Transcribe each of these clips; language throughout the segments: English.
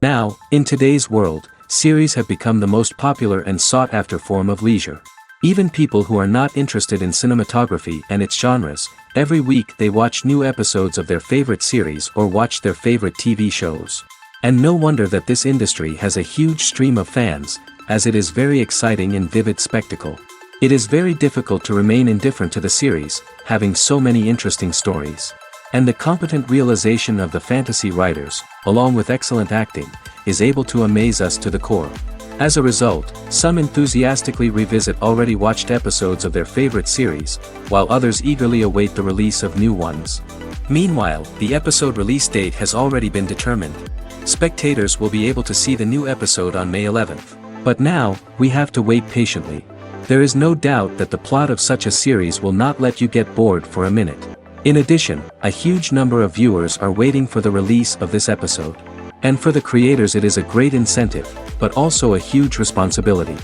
Now, in today's world, series have become the most popular and sought-after form of leisure. Even people who are not interested in cinematography and its genres, every week they watch new episodes of their favorite series or watch their favorite TV shows. And no wonder that this industry has a huge stream of fans, as it is very exciting and vivid spectacle. It is very difficult to remain indifferent to the series, having so many interesting stories. And the competent realization of the fantasy writers, along with excellent acting, is able to amaze us to the core. As a result, some enthusiastically revisit already watched episodes of their favorite series, while others eagerly await the release of new ones. Meanwhile, the episode release date has already been determined. Spectators will be able to see the new episode on May 11th. But now, we have to wait patiently. There is no doubt that the plot of such a series will not let you get bored for a minute. In addition, a huge number of viewers are waiting for the release of this episode. And for the creators it is a great incentive, but also a huge responsibility.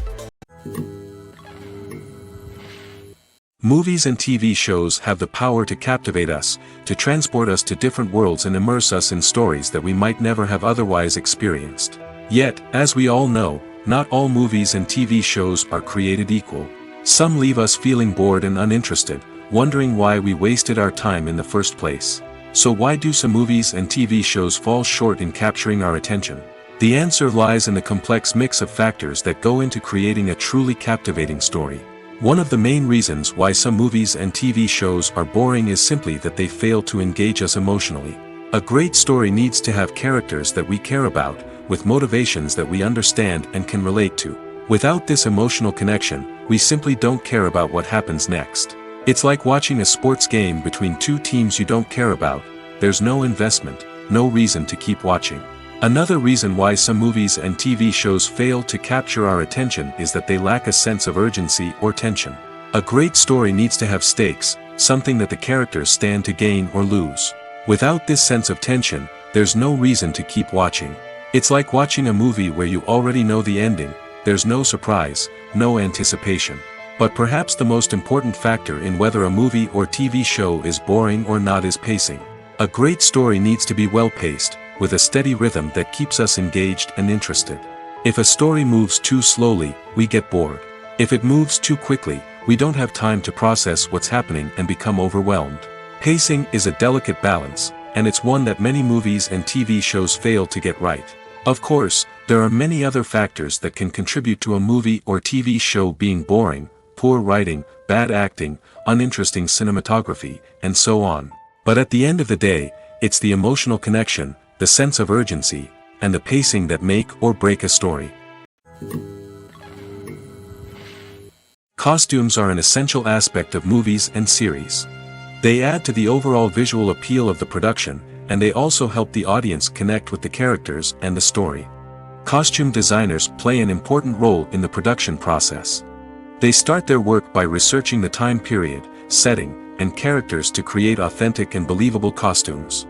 Movies and TV shows have the power to captivate us, to transport us to different worlds and immerse us in stories that we might never have otherwise experienced. Yet, as we all know, not all movies and TV shows are created equal. Some leave us feeling bored and uninterested, wondering why we wasted our time in the first place. So why do some movies and TV shows fall short in capturing our attention? The answer lies in the complex mix of factors that go into creating a truly captivating story. One of the main reasons why some movies and TV shows are boring is simply that they fail to engage us emotionally. A great story needs to have characters that we care about, with motivations that we understand and can relate to. Without this emotional connection, we simply don't care about what happens next. It's like watching a sports game between two teams you don't care about. There's no investment, no reason to keep watching. Another reason why some movies and TV shows fail to capture our attention is that they lack a sense of urgency or tension. A great story needs to have stakes, something that the characters stand to gain or lose. Without this sense of tension, there's no reason to keep watching. It's like watching a movie where you already know the ending. There's no surprise, no anticipation. But perhaps the most important factor in whether a movie or TV show is boring or not is pacing. A great story needs to be well-paced, with a steady rhythm that keeps us engaged and interested. If a story moves too slowly, we get bored. If it moves too quickly, we don't have time to process what's happening and become overwhelmed. Pacing is a delicate balance, and it's one that many movies and TV shows fail to get right. Of course, there are many other factors that can contribute to a movie or TV show being boring: poor writing, bad acting, uninteresting cinematography, and so on. But at the end of the day, it's the emotional connection, the sense of urgency, and the pacing that make or break a story. Costumes are an essential aspect of movies and series. They add to the overall visual appeal of the production, and they also help the audience connect with the characters and the story. Costume designers play an important role in the production process. They start their work by researching the time period, setting, and characters to create authentic and believable costumes.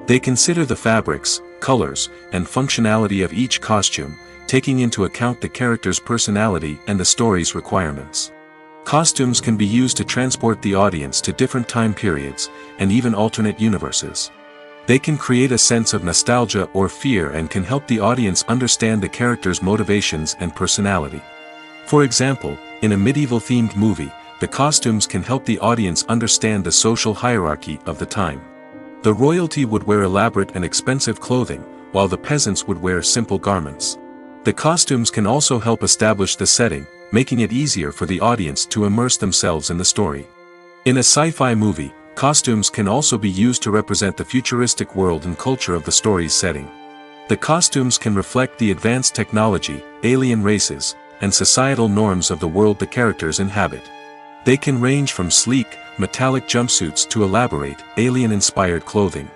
They consider the fabrics, colors, and functionality of each costume, taking into account the character's personality and the story's requirements. Costumes can be used to transport the audience to different time periods, and even alternate universes. They can create a sense of nostalgia or fear and can help the audience understand the character's motivations and personality. For example, in a medieval-themed movie, the costumes can help the audience understand the social hierarchy of the time. The royalty would wear elaborate and expensive clothing, while the peasants would wear simple garments. The costumes can also help establish the setting, making it easier for the audience to immerse themselves in the story. In a sci-fi movie, costumes can also be used to represent the futuristic world and culture of the story's setting. The costumes can reflect the advanced technology, alien races, and societal norms of the world the characters inhabit. They can range from sleek, metallic jumpsuits to elaborate, alien-inspired clothing.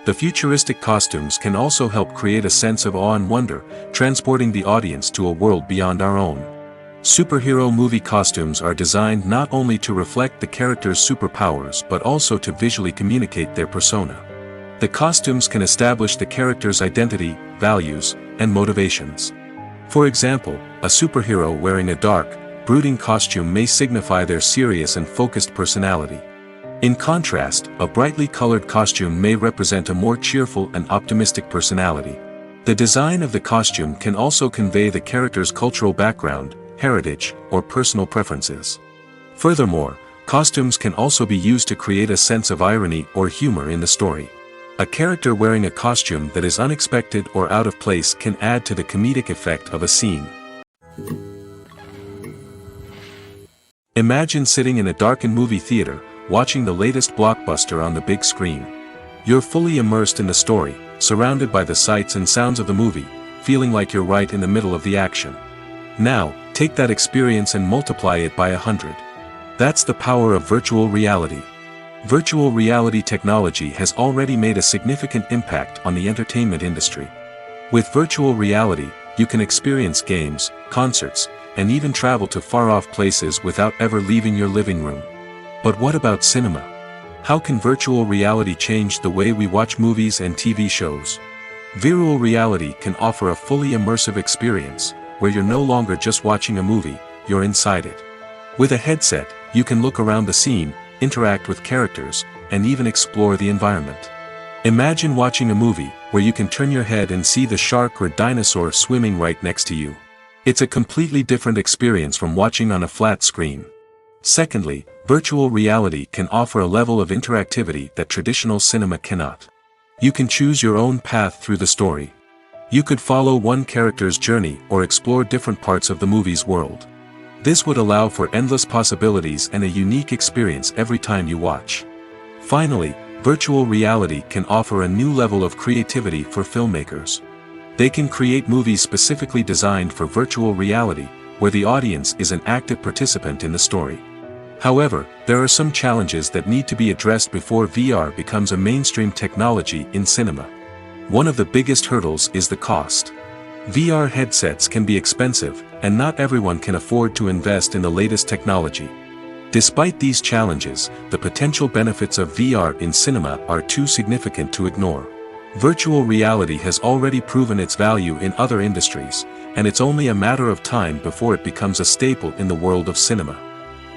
The futuristic costumes can also help create a sense of awe and wonder, transporting the audience to a world beyond our own. Superhero movie costumes are designed not only to reflect the character's superpowers but also to visually communicate their persona. The costumes can establish the character's identity, values, and motivations. For example, a superhero wearing a dark, brooding costume may signify their serious and focused personality. In contrast, a brightly colored costume may represent a more cheerful and optimistic personality. The design of the costume can also convey the character's cultural background, heritage, or personal preferences. Furthermore, costumes can also be used to create a sense of irony or humor in the story. A character wearing a costume that is unexpected or out of place can add to the comedic effect of a scene. Imagine sitting in a darkened movie theater, watching the latest blockbuster on the big screen. You're fully immersed in the story, surrounded by the sights and sounds of the movie, feeling like you're right in the middle of the action. Now, take that experience and multiply it by 100. That's the power of virtual reality. Virtual reality technology has already made a significant impact on the entertainment industry. With virtual reality, you can experience games, concerts, and even travel to far-off places without ever leaving your living room. But what about cinema? How can virtual reality change the way we watch movies and TV shows? Virtual reality can offer a fully immersive experience, where you're no longer just watching a movie, you're inside it. With a headset, you can look around the scene, interact with characters, and even explore the environment. Imagine watching a movie where you can turn your head and see the shark or dinosaur swimming right next to you. It's a completely different experience from watching on a flat screen. Secondly, virtual reality can offer a level of interactivity that traditional cinema cannot. You can choose your own path through the story. You could follow one character's journey or explore different parts of the movie's world. This would allow for endless possibilities and a unique experience every time you watch. Finally, virtual reality can offer a new level of creativity for filmmakers. They can create movies specifically designed for virtual reality, where the audience is an active participant in the story. However, there are some challenges that need to be addressed before VR becomes a mainstream technology in cinema. One of the biggest hurdles is the cost. VR headsets can be expensive, and not everyone can afford to invest in the latest technology. Despite these challenges, the potential benefits of VR in cinema are too significant to ignore. Virtual reality has already proven its value in other industries, and it's only a matter of time before it becomes a staple in the world of cinema.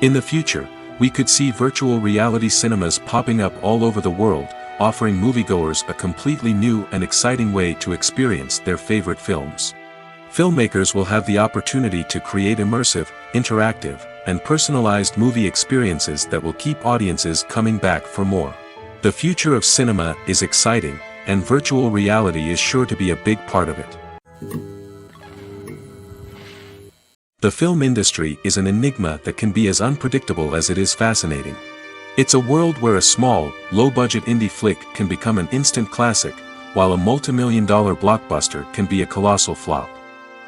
In the future, we could see virtual reality cinemas popping up all over the world, offering moviegoers a completely new and exciting way to experience their favorite films. Filmmakers will have the opportunity to create immersive, interactive, and personalized movie experiences that will keep audiences coming back for more. The future of cinema is exciting, and virtual reality is sure to be a big part of it. The film industry is an enigma that can be as unpredictable as it is fascinating. It's a world where a small, low-budget indie flick can become an instant classic, while a multi-million-dollar blockbuster can be a colossal flop.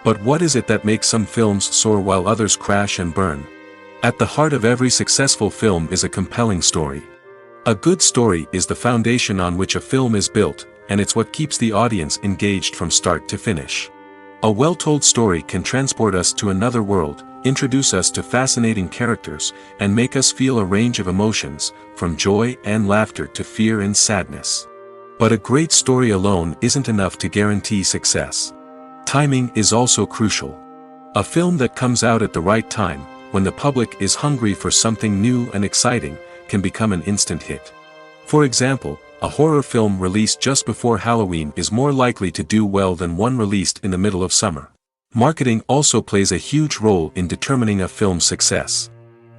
But what is it that makes some films soar while others crash and burn? At the heart of every successful film is a compelling story. A good story is the foundation on which a film is built, and it's what keeps the audience engaged from start to finish. A well-told story can transport us to another world, introduce us to fascinating characters, and make us feel a range of emotions, from joy and laughter to fear and sadness. But a great story alone isn't enough to guarantee success. Timing is also crucial. A film that comes out at the right time, when the public is hungry for something new and exciting, can become an instant hit. For example, a horror film released just before Halloween is more likely to do well than one released in the middle of summer. Marketing also plays a huge role in determining a film's success.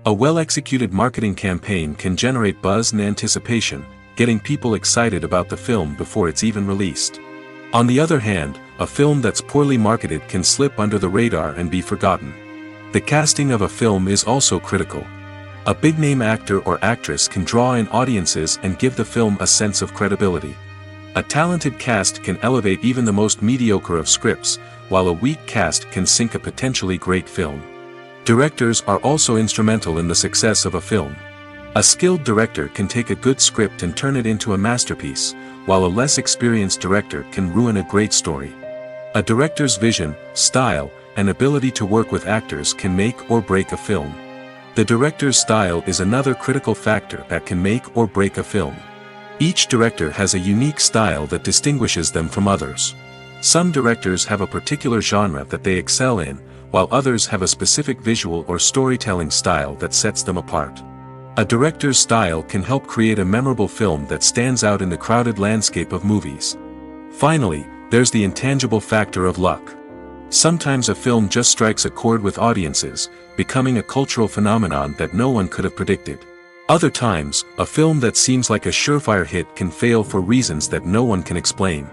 A well-executed marketing campaign can generate buzz and anticipation, getting people excited about the film before it's even released. On the other hand, a film that's poorly marketed can slip under the radar and be forgotten. The casting of a film is also critical. A big-name actor or actress can draw in audiences and give the film a sense of credibility. A talented cast can elevate even the most mediocre of scripts, while a weak cast can sink a potentially great film. Directors are also instrumental in the success of a film. A skilled director can take a good script and turn it into a masterpiece, while a less experienced director can ruin a great story. A director's vision, style, and ability to work with actors can make or break a film. The director's style is another critical factor that can make or break a film. Each director has a unique style that distinguishes them from others. Some directors have a particular genre that they excel in, while others have a specific visual or storytelling style that sets them apart. A director's style can help create a memorable film that stands out in the crowded landscape of movies. Finally, there's the intangible factor of luck. Sometimes a film just strikes a chord with audiences, becoming a cultural phenomenon that no one could have predicted. Other times, a film that seems like a surefire hit can fail for reasons that no one can explain.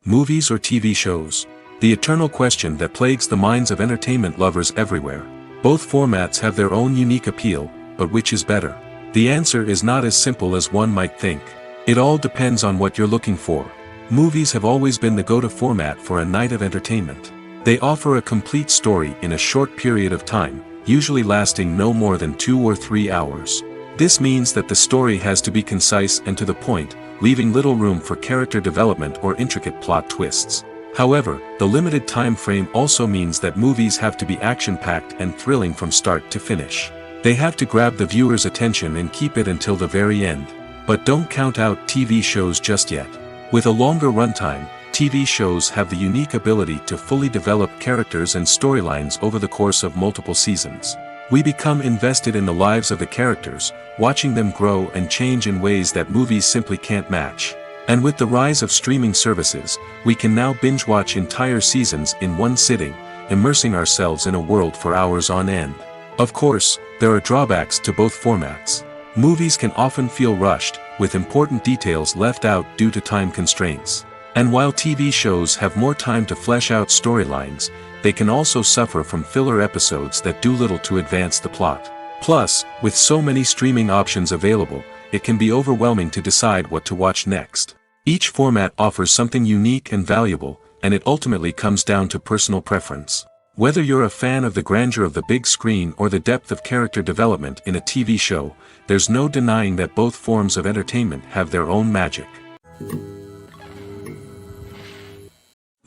Movies or TV shows? The eternal question that plagues the minds of entertainment lovers everywhere. Both formats have their own unique appeal, but which is better? The answer is not as simple as one might think. It all depends on what you're looking for. Movies have always been the go-to format for a night of entertainment. They offer a complete story in a short period of time, usually lasting no more than 2 or 3 hours. This means that the story has to be concise and to the point, leaving little room for character development or intricate plot twists. However, the limited time frame also means that movies have to be action-packed and thrilling from start to finish. They have to grab the viewer's attention and keep it until the very end. But don't count out TV shows just yet. With a longer runtime, TV shows have the unique ability to fully develop characters and storylines over the course of multiple seasons. We become invested in the lives of the characters, watching them grow and change in ways that movies simply can't match. And with the rise of streaming services, we can now binge-watch entire seasons in one sitting, immersing ourselves in a world for hours on end. Of course, there are drawbacks to both formats. Movies can often feel rushed, with important details left out due to time constraints. And while TV shows have more time to flesh out storylines, they can also suffer from filler episodes that do little to advance the plot. Plus, with so many streaming options available, it can be overwhelming to decide what to watch next. Each format offers something unique and valuable, and it ultimately comes down to personal preference. Whether you're a fan of the grandeur of the big screen or the depth of character development in a TV show, there's no denying that both forms of entertainment have their own magic.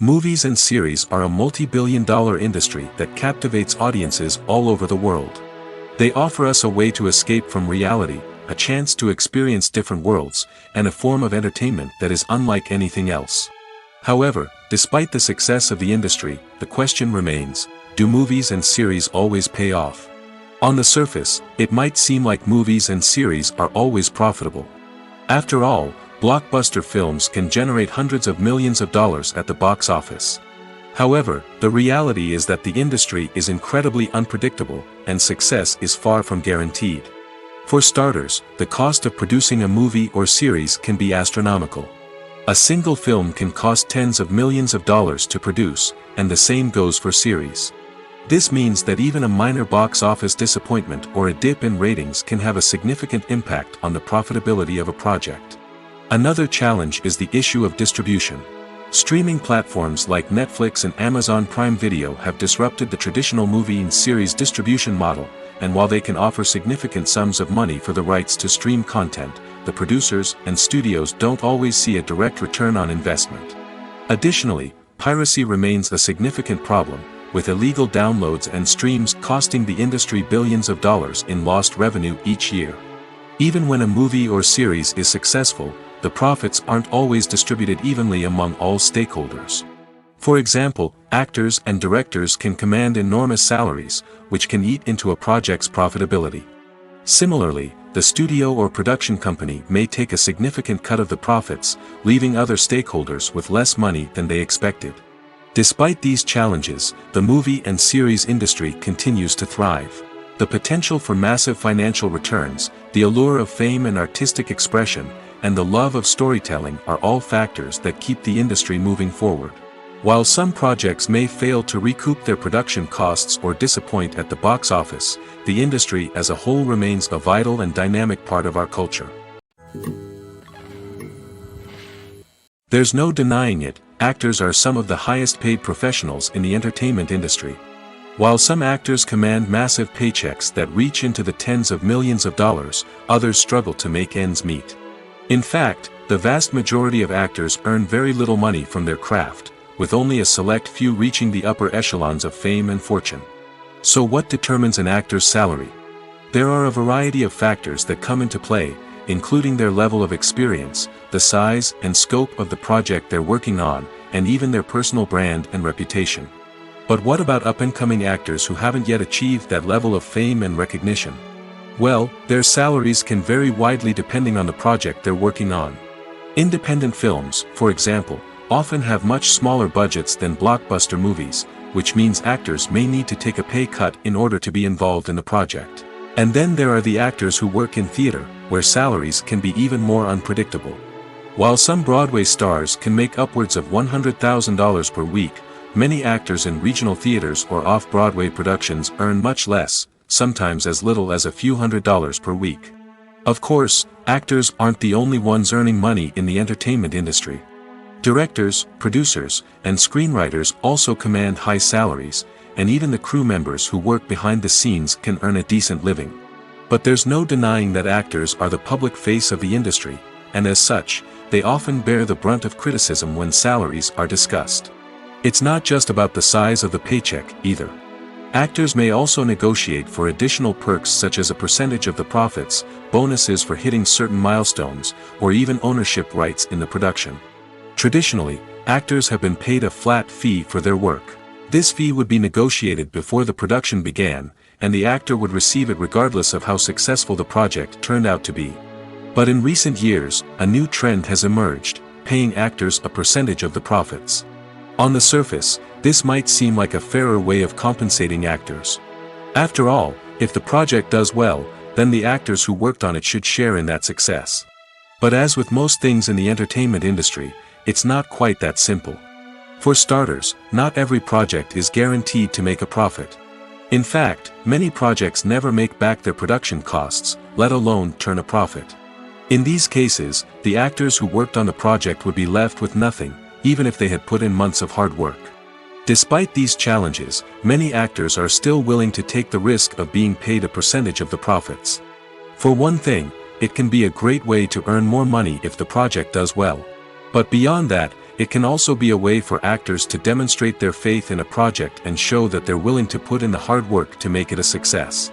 Movies and series are a multi-billion-dollar industry that captivates audiences all over the world. They offer us a way to escape from reality, a chance to experience different worlds, and a form of entertainment that is unlike anything else. However, despite the success of the industry, the question remains, do movies and series always pay off? On the surface, it might seem like movies and series are always profitable. After all, blockbuster films can generate hundreds of millions of dollars at the box office. However, the reality is that the industry is incredibly unpredictable, and success is far from guaranteed. For starters, the cost of producing a movie or series can be astronomical. A single film can cost tens of millions of dollars to produce, and the same goes for series. This means that even a minor box office disappointment or a dip in ratings can have a significant impact on the profitability of a project. Another challenge is the issue of distribution. Streaming platforms like Netflix and Amazon Prime Video have disrupted the traditional movie and series distribution model, and while they can offer significant sums of money for the rights to stream content, the producers and studios don't always see a direct return on investment. Additionally, piracy remains a significant problem, with illegal downloads and streams costing the industry billions of dollars in lost revenue each year. Even when a movie or series is successful, the profits aren't always distributed evenly among all stakeholders. For example, actors and directors can command enormous salaries, which can eat into a project's profitability. Similarly, the studio or production company may take a significant cut of the profits, leaving other stakeholders with less money than they expected. Despite these challenges, the movie and series industry continues to thrive. The potential for massive financial returns, the allure of fame and artistic expression, and the love of storytelling are all factors that keep the industry moving forward. While some projects may fail to recoup their production costs or disappoint at the box office, the industry as a whole remains a vital and dynamic part of our culture. There's no denying it, actors are some of the highest paid professionals in the entertainment industry. While some actors command massive paychecks that reach into the tens of millions of dollars, others struggle to make ends meet. In fact, the vast majority of actors earn very little money from their craft, with only a select few reaching the upper echelons of fame and fortune. So what determines an actor's salary? There are a variety of factors that come into play, including their level of experience, the size and scope of the project they're working on, and even their personal brand and reputation. But what about up-and-coming actors who haven't yet achieved that level of fame and recognition? Well, their salaries can vary widely depending on the project they're working on. Independent films, for example, often have much smaller budgets than blockbuster movies, which means actors may need to take a pay cut in order to be involved in the project. And then there are the actors who work in theater, where salaries can be even more unpredictable. While some Broadway stars can make upwards of $100,000 per week, many actors in regional theaters or off-Broadway productions earn much less, sometimes as little as a few $100s per week. Of course, actors aren't the only ones earning money in the entertainment industry. Directors, producers, and screenwriters also command high salaries, and even the crew members who work behind the scenes can earn a decent living. But there's no denying that actors are the public face of the industry, and as such, they often bear the brunt of criticism when salaries are discussed. It's not just about the size of the paycheck, either. Actors may also negotiate for additional perks such as a percentage of the profits, bonuses for hitting certain milestones, or even ownership rights in the production. Traditionally, actors have been paid a flat fee for their work. This fee would be negotiated before the production began, and the actor would receive it regardless of how successful the project turned out to be. But in recent years, a new trend has emerged, paying actors a percentage of the profits. On the surface, this might seem like a fairer way of compensating actors. After all, if the project does well, then the actors who worked on it should share in that success. But as with most things in the entertainment industry, it's not quite that simple. For starters, not every project is guaranteed to make a profit. In fact, many projects never make back their production costs, let alone turn a profit. In these cases, the actors who worked on the project would be left with nothing, even if they had put in months of hard work. Despite these challenges, many actors are still willing to take the risk of being paid a percentage of the profits. For one thing, it can be a great way to earn more money if the project does well. But beyond that, it can also be a way for actors to demonstrate their faith in a project and show that they're willing to put in the hard work to make it a success.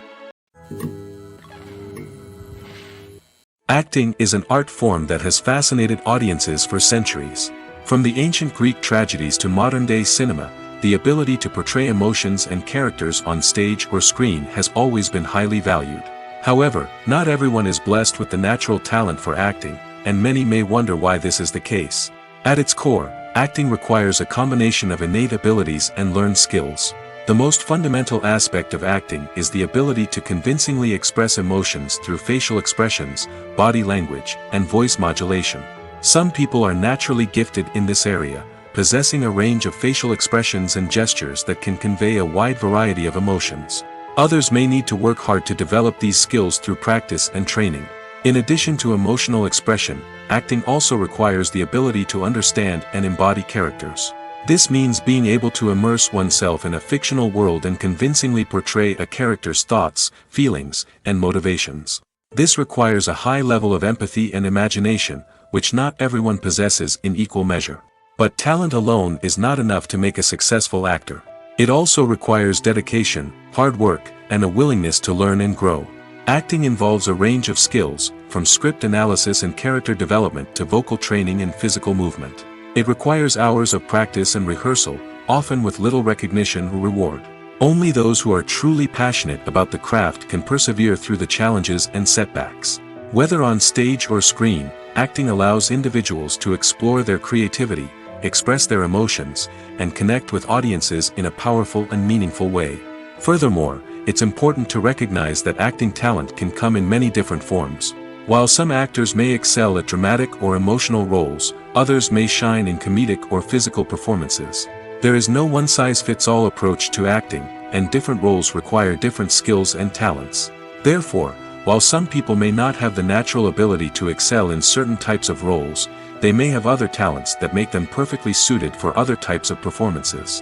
Acting is an art form that has fascinated audiences for centuries. From the ancient Greek tragedies to modern-day cinema, the ability to portray emotions and characters on stage or screen has always been highly valued. However, not everyone is blessed with the natural talent for acting, and many may wonder why this is the case. At its core, acting requires a combination of innate abilities and learned skills. The most fundamental aspect of acting is the ability to convincingly express emotions through facial expressions, body language, and voice modulation. Some people are naturally gifted in this area, possessing a range of facial expressions and gestures that can convey a wide variety of emotions. Others may need to work hard to develop these skills through practice and training. In addition to emotional expression, acting also requires the ability to understand and embody characters. This means being able to immerse oneself in a fictional world and convincingly portray a character's thoughts, feelings, and motivations. This requires a high level of empathy and imagination, which not everyone possesses in equal measure. But talent alone is not enough to make a successful actor. It also requires dedication, hard work, and a willingness to learn and grow. Acting involves a range of skills, from script analysis and character development to vocal training and physical movement. It requires hours of practice and rehearsal, often with little recognition or reward. Only those who are truly passionate about the craft can persevere through the challenges and setbacks. Whether on stage or screen, acting allows individuals to explore their creativity, express their emotions, and connect with audiences in a powerful and meaningful way. Furthermore, it's important to recognize that acting talent can come in many different forms. While some actors may excel at dramatic or emotional roles, others may shine in comedic or physical performances. There is no one-size-fits-all approach to acting, and different roles require different skills and talents. Therefore, while some people may not have the natural ability to excel in certain types of roles, they may have other talents that make them perfectly suited for other types of performances.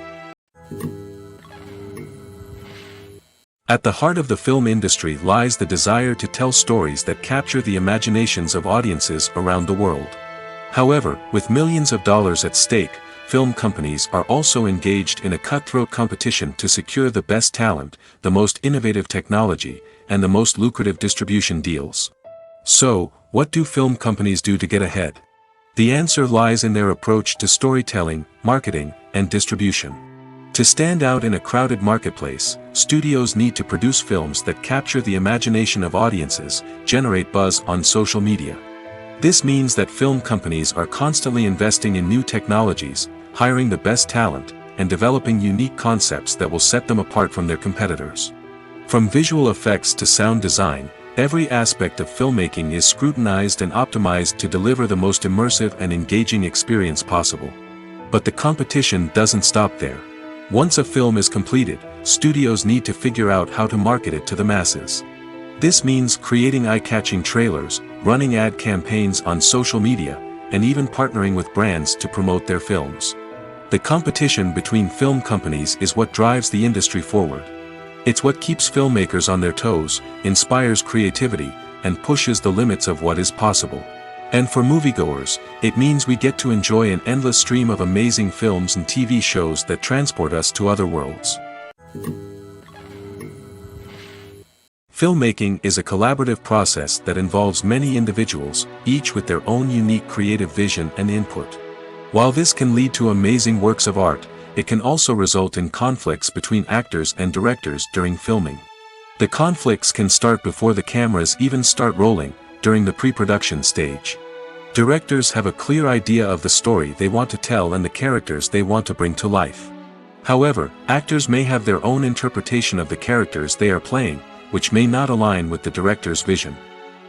At the heart of the film industry lies the desire to tell stories that capture the imaginations of audiences around the world. However, with millions of dollars at stake, film companies are also engaged in a cutthroat competition to secure the best talent, the most innovative technology, and the most lucrative distribution deals. So, what do film companies do to get ahead? The answer lies in their approach to storytelling, marketing, and distribution. To stand out in a crowded marketplace, studios need to produce films that capture the imagination of audiences, generate buzz on social media. This means that film companies are constantly investing in new technologies, hiring the best talent, and developing unique concepts that will set them apart from their competitors. From visual effects to sound design, every aspect of filmmaking is scrutinized and optimized to deliver the most immersive and engaging experience possible. But the competition doesn't stop there. Once a film is completed, studios need to figure out how to market it to the masses. This means creating eye-catching trailers, running ad campaigns on social media, and even partnering with brands to promote their films. The competition between film companies is what drives the industry forward. It's what keeps filmmakers on their toes, inspires creativity, and pushes the limits of what is possible. And for moviegoers, it means we get to enjoy an endless stream of amazing films and TV shows that transport us to other worlds. Filmmaking is a collaborative process that involves many individuals, each with their own unique creative vision and input. While this can lead to amazing works of art, it can also result in conflicts between actors and directors during filming. The conflicts can start before the cameras even start rolling, during the pre-production stage. Directors have a clear idea of the story they want to tell and the characters they want to bring to life. However, actors may have their own interpretation of the characters they are playing, which may not align with the director's vision.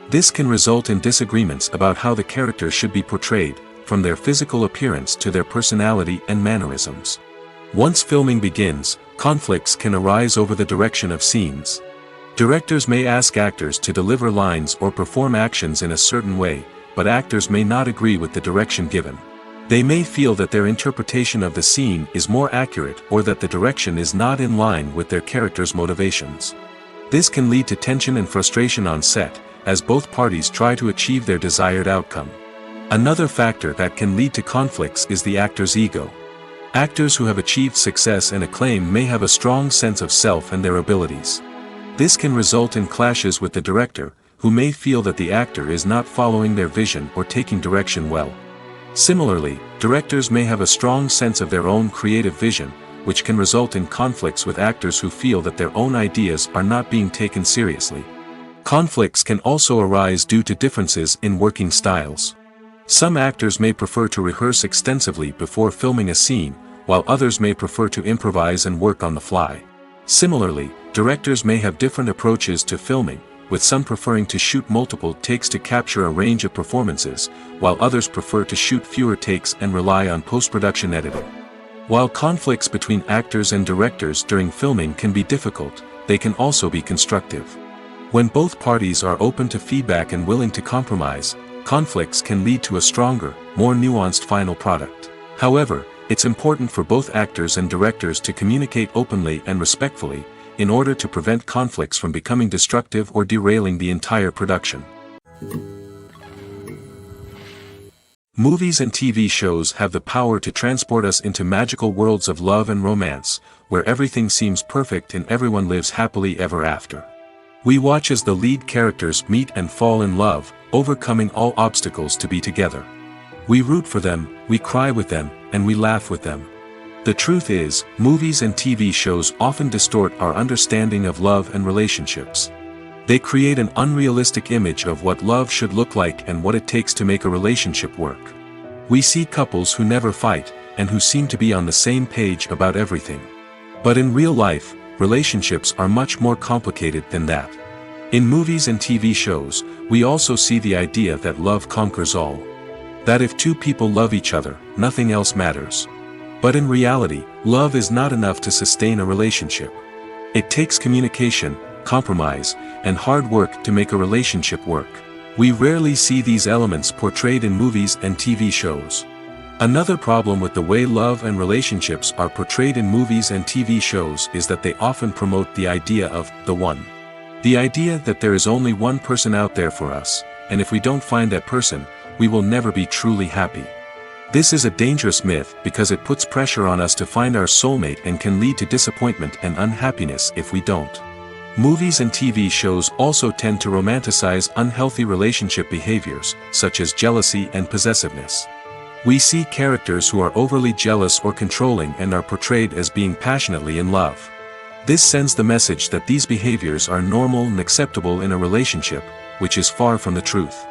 This can result in disagreements about how the characters should be portrayed, from their physical appearance to their personality and mannerisms. Once filming begins, conflicts can arise over the direction of scenes. Directors may ask actors to deliver lines or perform actions in a certain way, but actors may not agree with the direction given. They may feel that their interpretation of the scene is more accurate or that the direction is not in line with their character's motivations. This can lead to tension and frustration on set, as both parties try to achieve their desired outcome. Another factor that can lead to conflicts is the actor's ego. Actors who have achieved success and acclaim may have a strong sense of self and their abilities. This can result in clashes with the director, who may feel that the actor is not following their vision or taking direction well. Similarly, directors may have a strong sense of their own creative vision, which can result in conflicts with actors who feel that their own ideas are not being taken seriously. Conflicts can also arise due to differences in working styles. Some actors may prefer to rehearse extensively before filming a scene, while others may prefer to improvise and work on the fly. Similarly, directors may have different approaches to filming, with some preferring to shoot multiple takes to capture a range of performances, while others prefer to shoot fewer takes and rely on post-production editing. While conflicts between actors and directors during filming can be difficult, they can also be constructive. When both parties are open to feedback and willing to compromise, conflicts can lead to a stronger, more nuanced final product. However, it's important for both actors and directors to communicate openly and respectfully, in order to prevent conflicts from becoming destructive or derailing the entire production. Movies and TV shows have the power to transport us into magical worlds of love and romance, where everything seems perfect and everyone lives happily ever after. We watch as the lead characters meet and fall in love, overcoming all obstacles to be together. We root for them, we cry with them, and we laugh with them. The truth is, movies and TV shows often distort our understanding of love and relationships. They create an unrealistic image of what love should look like and what it takes to make a relationship work. We see couples who never fight, and who seem to be on the same page about everything. But in real life, relationships are much more complicated than that. In movies and TV shows, we also see the idea that love conquers all. That if two people love each other, nothing else matters. But in reality, love is not enough to sustain a relationship. It takes communication, compromise, and hard work to make a relationship work. We rarely see these elements portrayed in movies and TV shows. Another problem with the way love and relationships are portrayed in movies and TV shows is that they often promote the idea of the one. The idea that there is only one person out there for us, and if we don't find that person, we will never be truly happy. This is a dangerous myth because it puts pressure on us to find our soulmate and can lead to disappointment and unhappiness if we don't. Movies and TV shows also tend to romanticize unhealthy relationship behaviors, such as jealousy and possessiveness. We see characters who are overly jealous or controlling and are portrayed as being passionately in love. This sends the message that these behaviors are normal and acceptable in a relationship, which is far from the truth.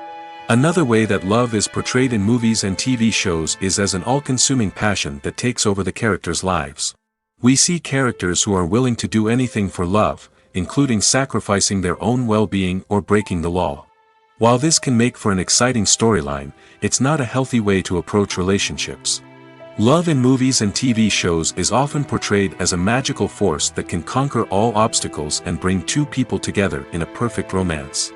Another way that love is portrayed in movies and TV shows is as an all-consuming passion that takes over the characters' lives. We see characters who are willing to do anything for love, including sacrificing their own well-being or breaking the law. While this can make for an exciting storyline, it's not a healthy way to approach relationships. Love in movies and TV shows is often portrayed as a magical force that can conquer all obstacles and bring two people together in a perfect romance.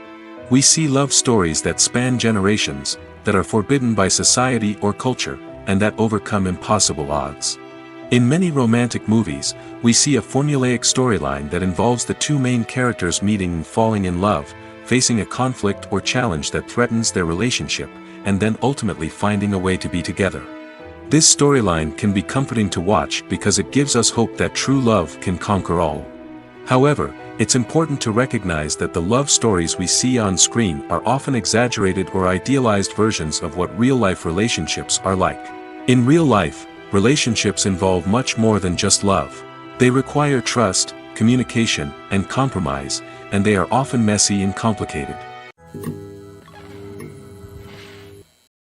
We see love stories that span generations, that are forbidden by society or culture, and that overcome impossible odds. In many romantic movies, we see a formulaic storyline that involves the two main characters meeting and falling in love, facing a conflict or challenge that threatens their relationship, and then ultimately finding a way to be together. This storyline can be comforting to watch because it gives us hope that true love can conquer all. However, it's important to recognize that the love stories we see on screen are often exaggerated or idealized versions of what real-life relationships are like. In real life, relationships involve much more than just love. They require trust, communication, and compromise, and they are often messy and complicated.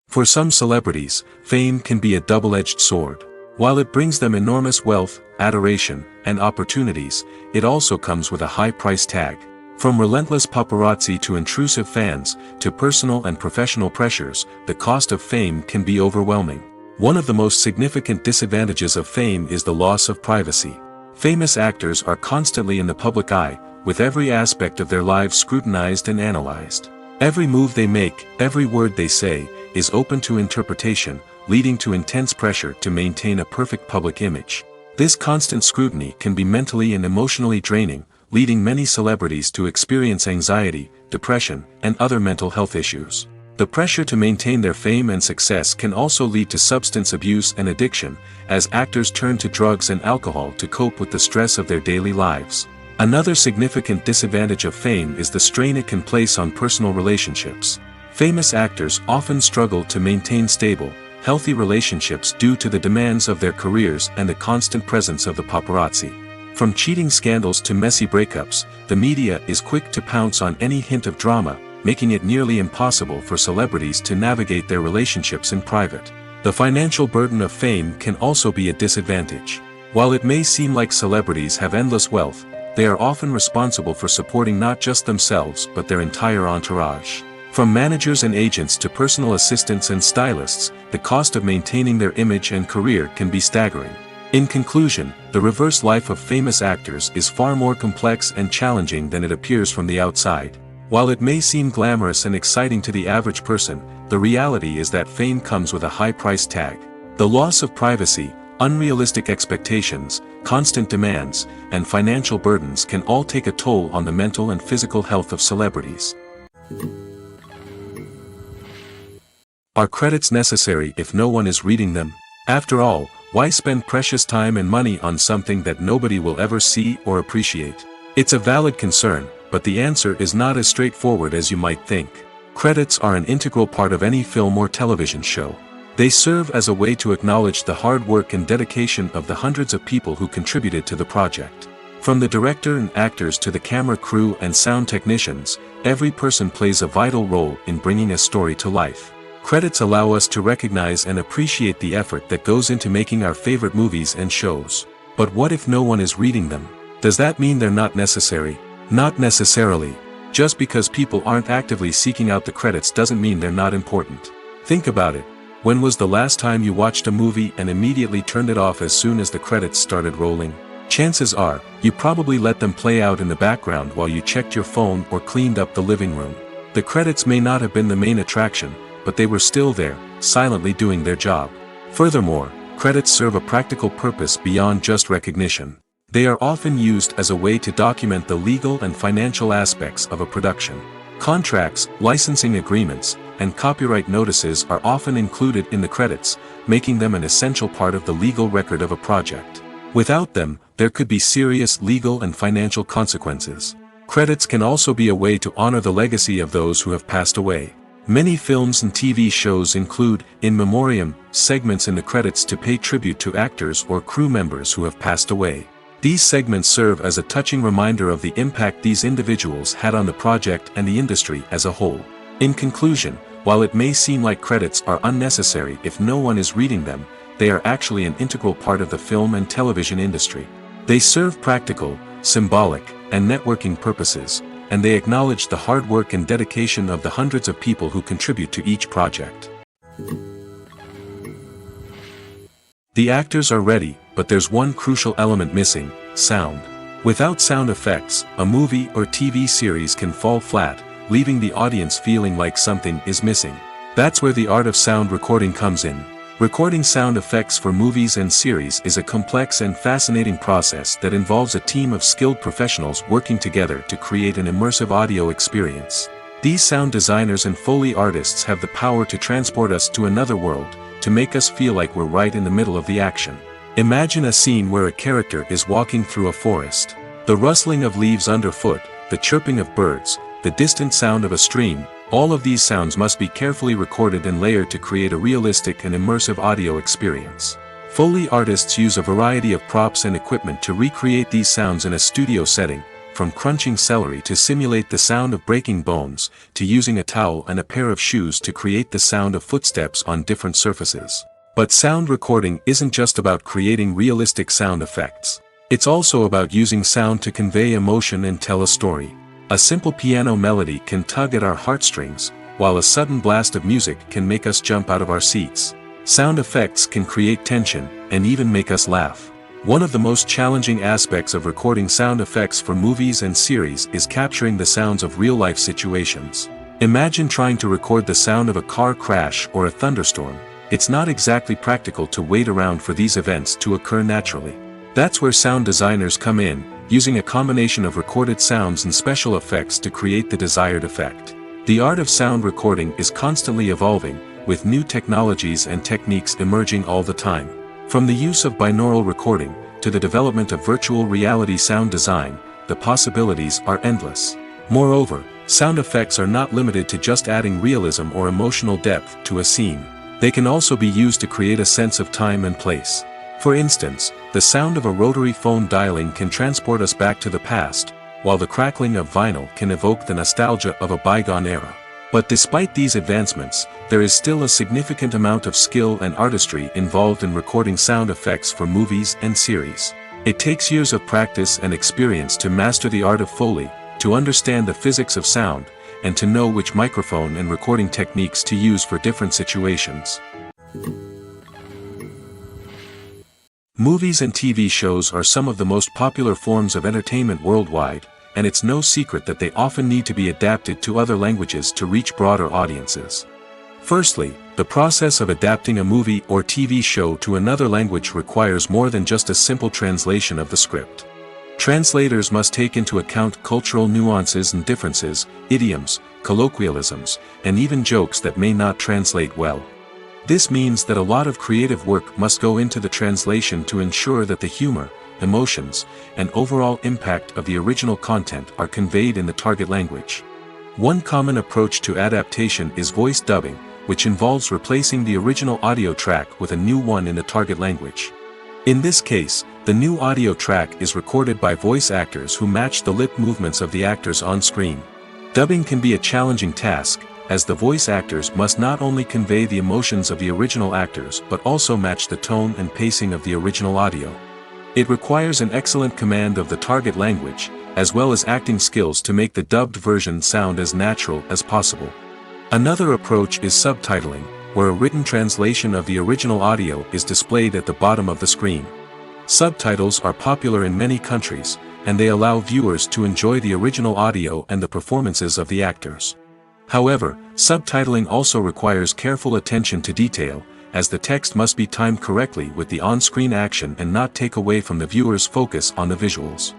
For some celebrities, fame can be a double-edged sword. While it brings them enormous wealth, adoration, and opportunities, it also comes with a high price tag. From relentless paparazzi to intrusive fans, to personal and professional pressures, the cost of fame can be overwhelming. One of the most significant disadvantages of fame is the loss of privacy. Famous actors are constantly in the public eye, with every aspect of their lives scrutinized and analyzed. Every move they make, every word they say, is open to interpretation, leading to intense pressure to maintain a perfect public image. This constant scrutiny can be mentally and emotionally draining, leading many celebrities to experience anxiety, depression, and other mental health issues. The pressure to maintain their fame and success can also lead to substance abuse and addiction, as actors turn to drugs and alcohol to cope with the stress of their daily lives. Another significant disadvantage of fame is the strain it can place on personal relationships. Famous actors often struggle to maintain stable, healthy relationships due to the demands of their careers and the constant presence of the paparazzi. From cheating scandals to messy breakups, the media is quick to pounce on any hint of drama, making it nearly impossible for celebrities to navigate their relationships in private. The financial burden of fame can also be a disadvantage. While it may seem like celebrities have endless wealth, they are often responsible for supporting not just themselves but their entire entourage. From managers and agents to personal assistants and stylists, the cost of maintaining their image and career can be staggering. In conclusion, the reverse life of famous actors is far more complex and challenging than it appears from the outside. While it may seem glamorous and exciting to the average person, the reality is that fame comes with a high price tag. The loss of privacy, unrealistic expectations, constant demands, and financial burdens can all take a toll on the mental and physical health of celebrities. Are credits necessary if no one is reading them? After all, why spend precious time and money on something that nobody will ever see or appreciate? It's a valid concern, but the answer is not as straightforward as you might think. Credits are an integral part of any film or television show. They serve as a way to acknowledge the hard work and dedication of the hundreds of people who contributed to the project. From the director and actors to the camera crew and sound technicians, every person plays a vital role in bringing a story to life. Credits allow us to recognize and appreciate the effort that goes into making our favorite movies and shows. But what if no one is reading them? Does that mean they're not necessary? Not necessarily. Just because people aren't actively seeking out the credits doesn't mean they're not important. Think about it. When was the last time you watched a movie and immediately turned it off as soon as the credits started rolling? Chances are, you probably let them play out in the background while you checked your phone or cleaned up the living room. The credits may not have been the main attraction, but they were still there, silently doing their job. Furthermore, credits serve a practical purpose beyond just recognition. They are often used as a way to document the legal and financial aspects of a production. Contracts, licensing agreements, and copyright notices are often included in the credits, making them an essential part of the legal record of a project. Without them, there could be serious legal and financial consequences. Credits can also be a way to honor the legacy of those who have passed away. Many films and TV shows include, in memoriam, segments in the credits to pay tribute to actors or crew members who have passed away. These segments serve as a touching reminder of the impact these individuals had on the project and the industry as a whole. In conclusion, While it may seem like credits are unnecessary if no one is reading them, they are actually an integral part of the film and television industry. They serve practical, symbolic, and networking purposes, and they acknowledge the hard work and dedication of the hundreds of people who contribute to each project. The actors are ready, but there's one crucial element missing: sound. Without sound effects, a movie or TV series can fall flat, leaving the audience feeling like something is missing. That's where the art of sound recording comes in. Recording sound effects for movies and series is a complex and fascinating process that involves a team of skilled professionals working together to create an immersive audio experience. These sound designers and Foley artists have the power to transport us to another world, to make us feel like we're right in the middle of the action. Imagine a scene where a character is walking through a forest. The rustling of leaves underfoot, the chirping of birds, the distant sound of a stream, all of these sounds must be carefully recorded and layered to create a realistic and immersive audio experience. Foley artists use a variety of props and equipment to recreate these sounds in a studio setting, from crunching celery to simulate the sound of breaking bones, to using a towel and a pair of shoes to create the sound of footsteps on different surfaces. But sound recording isn't just about creating realistic sound effects. It's also about using sound to convey emotion and tell a story. A simple piano melody can tug at our heartstrings, while a sudden blast of music can make us jump out of our seats. Sound effects can create tension, and even make us laugh. One of the most challenging aspects of recording sound effects for movies and series is capturing the sounds of real-life situations. Imagine trying to record the sound of a car crash or a thunderstorm. It's not exactly practical to wait around for these events to occur naturally. That's where sound designers come in, using a combination of recorded sounds and special effects to create the desired effect. The art of sound recording is constantly evolving, with new technologies and techniques emerging all the time. From the use of binaural recording, to the development of virtual reality sound design, the possibilities are endless. Moreover, sound effects are not limited to just adding realism or emotional depth to a scene. They can also be used to create a sense of time and place. For instance, the sound of a rotary phone dialing can transport us back to the past, while the crackling of vinyl can evoke the nostalgia of a bygone era. But despite these advancements, there is still a significant amount of skill and artistry involved in recording sound effects for movies and series. It takes years of practice and experience to master the art of Foley, to understand the physics of sound, and to know which microphone and recording techniques to use for different situations. Movies and TV shows are some of the most popular forms of entertainment worldwide, and it's no secret that they often need to be adapted to other languages to reach broader audiences. Firstly, the process of adapting a movie or TV show to another language requires more than just a simple translation of the script. Translators must take into account cultural nuances and differences, idioms, colloquialisms, and even jokes that may not translate well. This means that a lot of creative work must go into the translation to ensure that the humor, emotions, and overall impact of the original content are conveyed in the target language. One common approach to adaptation is voice dubbing, which involves replacing the original audio track with a new one in the target language. In this case, the new audio track is recorded by voice actors who match the lip movements of the actors on screen. Dubbing can be a challenging task, as the voice actors must not only convey the emotions of the original actors but also match the tone and pacing of the original audio. It requires an excellent command of the target language, as well as acting skills to make the dubbed version sound as natural as possible. Another approach is subtitling, where a written translation of the original audio is displayed at the bottom of the screen. Subtitles are popular in many countries, and they allow viewers to enjoy the original audio and the performances of the actors. However, subtitling also requires careful attention to detail, as the text must be timed correctly with the on-screen action and not take away from the viewer's focus on the visuals.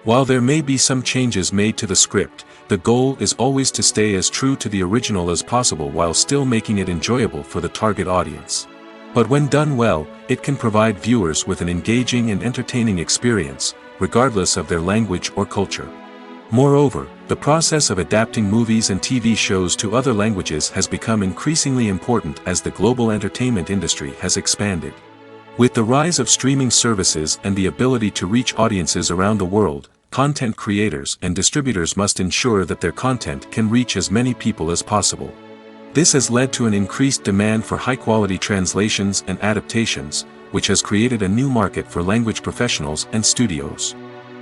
While there may be some changes made to the script, the goal is always to stay as true to the original as possible while still making it enjoyable for the target audience. But when done well, it can provide viewers with an engaging and entertaining experience, regardless of their language or culture. Moreover, the process of adapting movies and TV shows to other languages has become increasingly important as the global entertainment industry has expanded. With the rise of streaming services and the ability to reach audiences around the world, content creators and distributors must ensure that their content can reach as many people as possible. This has led to an increased demand for high-quality translations and adaptations, which has created a new market for language professionals and studios.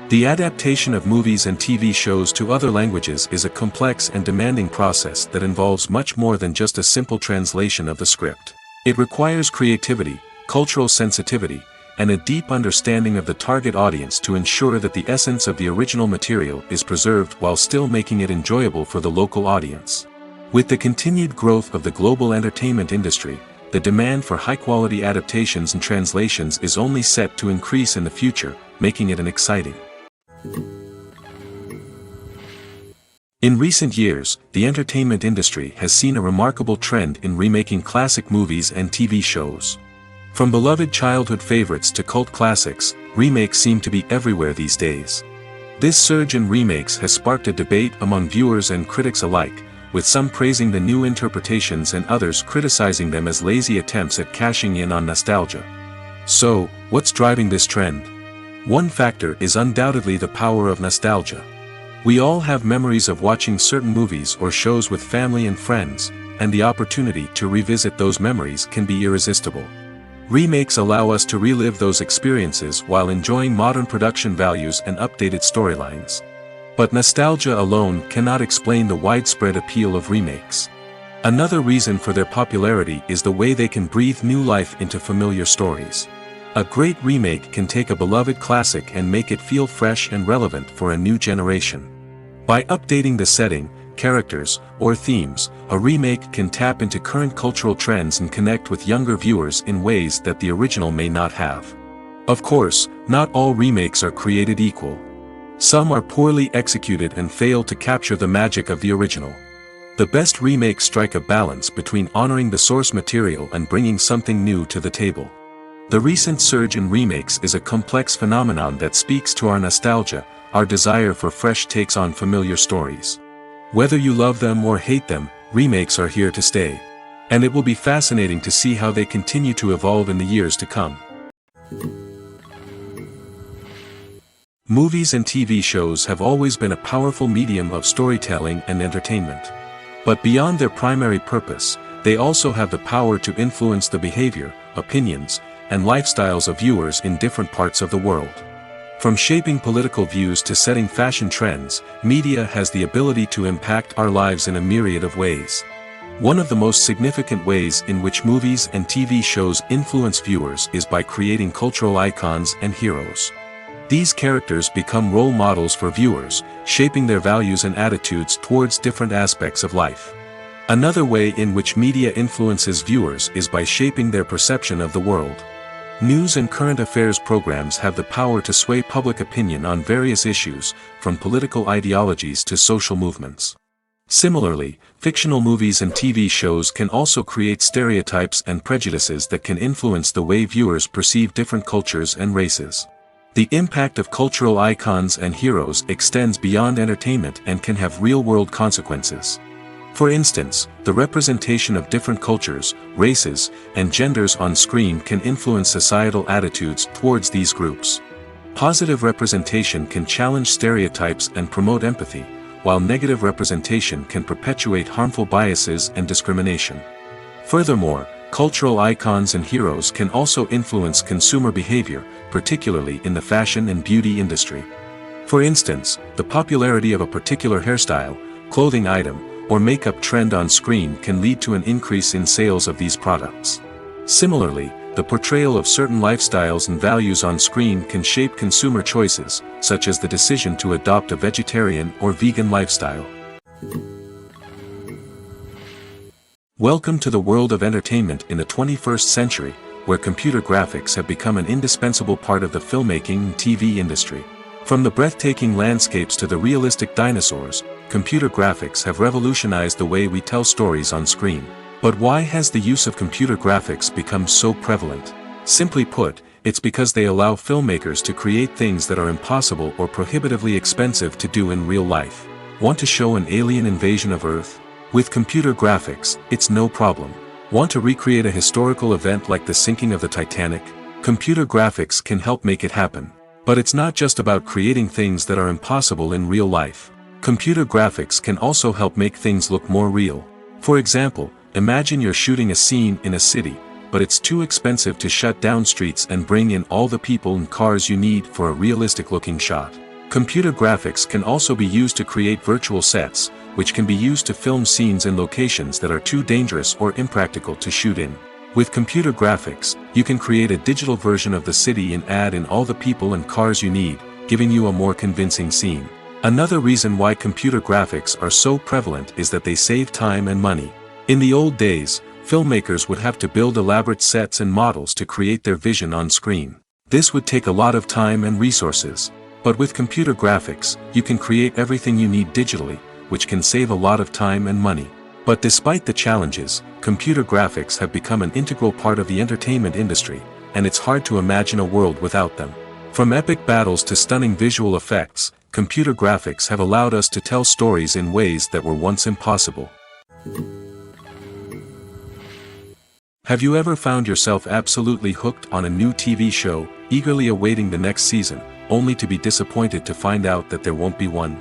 The adaptation of movies and TV shows to other languages is a complex and demanding process that involves much more than just a simple translation of the script. It requires creativity, cultural sensitivity, and a deep understanding of the target audience to ensure that the essence of the original material is preserved while still making it enjoyable for the local audience. With the continued growth of the global entertainment industry, the demand for high-quality adaptations and translations is only set to increase in the future, making it an exciting. In recent years, the entertainment industry has seen a remarkable trend in remaking classic movies and TV shows. From beloved childhood favorites to cult classics, remakes seem to be everywhere these days. This surge in remakes has sparked a debate among viewers and critics alike, with some praising the new interpretations and others criticizing them as lazy attempts at cashing in on nostalgia. So, what's driving this trend? One factor is undoubtedly the power of nostalgia. We all have memories of watching certain movies or shows with family and friends, and the opportunity to revisit those memories can be irresistible. Remakes allow us to relive those experiences while enjoying modern production values and updated storylines. But nostalgia alone cannot explain the widespread appeal of remakes. Another reason for their popularity is the way they can breathe new life into familiar stories. A great remake can take a beloved classic and make it feel fresh and relevant for a new generation. By updating the setting, characters, or themes, a remake can tap into current cultural trends and connect with younger viewers in ways that the original may not have. Of course, not all remakes are created equal. Some are poorly executed and fail to capture the magic of the original. The best remakes strike a balance between honoring the source material and bringing something new to the table. The recent surge in remakes is a complex phenomenon that speaks to our nostalgia, our desire for fresh takes on familiar stories. Whether you love them or hate them, remakes are here to stay. And it will be fascinating to see how they continue to evolve in the years to come. Movies and TV shows have always been a powerful medium of storytelling and entertainment. But beyond their primary purpose, they also have the power to influence the behavior, opinions, and lifestyles of viewers in different parts of the world. From shaping political views to setting fashion trends, media has the ability to impact our lives in a myriad of ways. One of the most significant ways in which movies and TV shows influence viewers is by creating cultural icons and heroes. These characters become role models for viewers, shaping their values and attitudes towards different aspects of life. Another way in which media influences viewers is by shaping their perception of the world. News and current affairs programs have the power to sway public opinion on various issues, from political ideologies to social movements. Similarly, fictional movies and TV shows can also create stereotypes and prejudices that can influence the way viewers perceive different cultures and races. The impact of cultural icons and heroes extends beyond entertainment and can have real-world consequences. For instance, the representation of different cultures, races, and genders on screen can influence societal attitudes towards these groups. Positive representation can challenge stereotypes and promote empathy, while negative representation can perpetuate harmful biases and discrimination. Furthermore, cultural icons and heroes can also influence consumer behavior, particularly in the fashion and beauty industry. For instance, the popularity of a particular hairstyle, clothing item, or makeup trend on screen can lead to an increase in sales of these products. Similarly, the portrayal of certain lifestyles and values on screen can shape consumer choices, such as the decision to adopt a vegetarian or vegan lifestyle. Welcome to the world of entertainment in the 21st century, where computer graphics have become an indispensable part of the filmmaking and TV industry. From the breathtaking landscapes to the realistic dinosaurs, computer graphics have revolutionized the way we tell stories on screen. But why has the use of computer graphics become so prevalent? Simply put, it's because they allow filmmakers to create things that are impossible or prohibitively expensive to do in real life. Want to show an alien invasion of Earth? With computer graphics, it's no problem. Want to recreate a historical event like the sinking of the Titanic? Computer graphics can help make it happen. But it's not just about creating things that are impossible in real life. Computer graphics can also help make things look more real. For example, Imagine you're shooting a scene in a city, but it's too expensive to shut down streets and bring in all the people and cars you need for a realistic-looking shot. Computer graphics can also be used to create virtual sets, which can be used to film scenes in locations that are too dangerous or impractical to shoot in. With computer graphics, you can create a digital version of the city and add in all the people and cars you need, giving you a more convincing scene. Another reason why computer graphics are so prevalent is that they save time and money. In the old days, filmmakers would have to build elaborate sets and models to create their vision on screen. This would take a lot of time and resources. But with computer graphics, you can create everything you need digitally, which can save a lot of time and money. But despite the challenges, computer graphics have become an integral part of the entertainment industry, and it's hard to imagine a world without them. From epic battles to stunning visual effects, computer graphics have allowed us to tell stories in ways that were once impossible. Have you ever found yourself absolutely hooked on a new TV show, eagerly awaiting the next season, only to be disappointed to find out that there won't be one?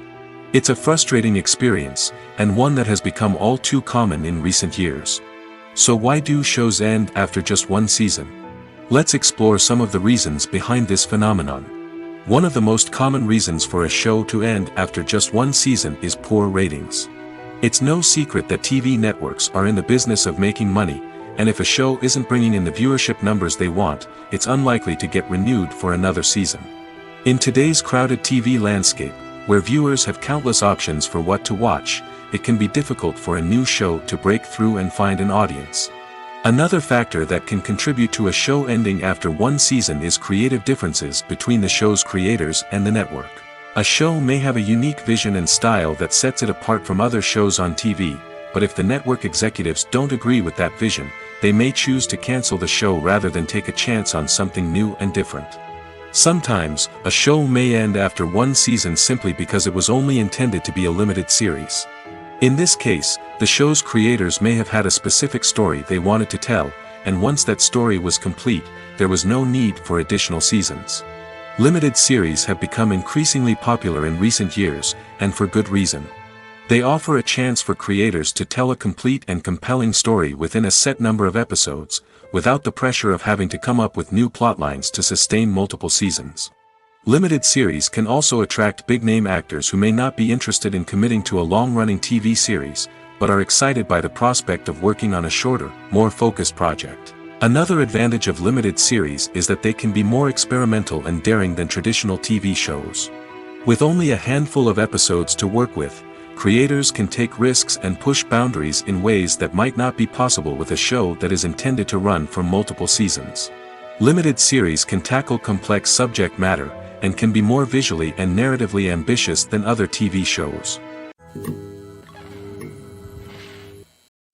It's a frustrating experience, and one that has become all too common in recent years. So why do shows end after just one season? Let's explore some of the reasons behind this phenomenon. One of the most common reasons for a show to end after just one season is poor ratings. It's no secret that TV networks are in the business of making money, and if a show isn't bringing in the viewership numbers they want, it's unlikely to get renewed for another season. In today's crowded TV landscape, where viewers have countless options for what to watch, it can be difficult for a new show to break through and find an audience. Another factor that can contribute to a show ending after one season is creative differences between the show's creators and the network. A show may have a unique vision and style that sets it apart from other shows on TV, but if the network executives don't agree with that vision, they may choose to cancel the show rather than take a chance on something new and different. Sometimes, a show may end after one season simply because it was only intended to be a limited series. In this case, the show's creators may have had a specific story they wanted to tell, and once that story was complete, there was no need for additional seasons. Limited series have become increasingly popular in recent years, and for good reason. They offer a chance for creators to tell a complete and compelling story within a set number of episodes, without the pressure of having to come up with new plotlines to sustain multiple seasons. Limited series can also attract big-name actors who may not be interested in committing to a long-running TV series, but are excited by the prospect of working on a shorter, more focused project. Another advantage of limited series is that they can be more experimental and daring than traditional TV shows. With only a handful of episodes to work with, creators can take risks and push boundaries in ways that might not be possible with a show that is intended to run for multiple seasons. Limited series can tackle complex subject matter, and can be more visually and narratively ambitious than other TV shows.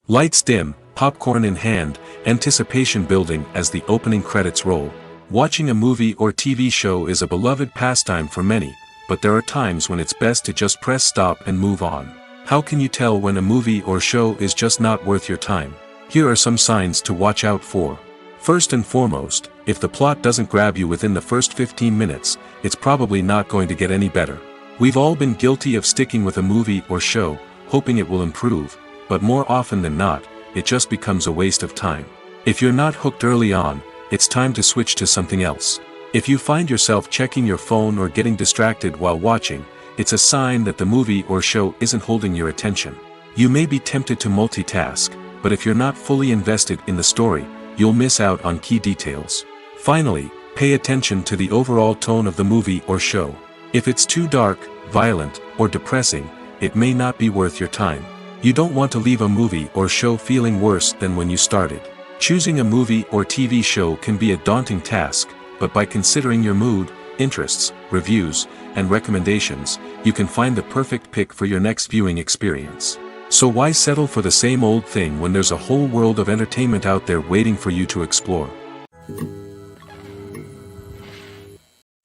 Lights dim, popcorn in hand, anticipation building as the opening credits roll. Watching a movie or TV show is a beloved pastime for many, but there are times when it's best to just press stop and move on. How can you tell when a movie or show is just not worth your time? Here are some signs to watch out for. First and foremost, if the plot doesn't grab you within the first 15 minutes, it's probably not going to get any better. We've all been guilty of sticking with a movie or show, hoping it will improve, but more often than not, it just becomes a waste of time. If you're not hooked early on, it's time to switch to something else. If you find yourself checking your phone or getting distracted while watching, it's a sign that the movie or show isn't holding your attention. You may be tempted to multitask, but if you're not fully invested in the story, you'll miss out on key details. Finally, pay attention to the overall tone of the movie or show. If it's too dark, violent, or depressing, it may not be worth your time. You don't want to leave a movie or show feeling worse than when you started. Choosing a movie or TV show can be a daunting task, but by considering your mood, interests, reviews, and recommendations, you can find the perfect pick for your next viewing experience. So why settle for the same old thing when there's a whole world of entertainment out there waiting for you to explore?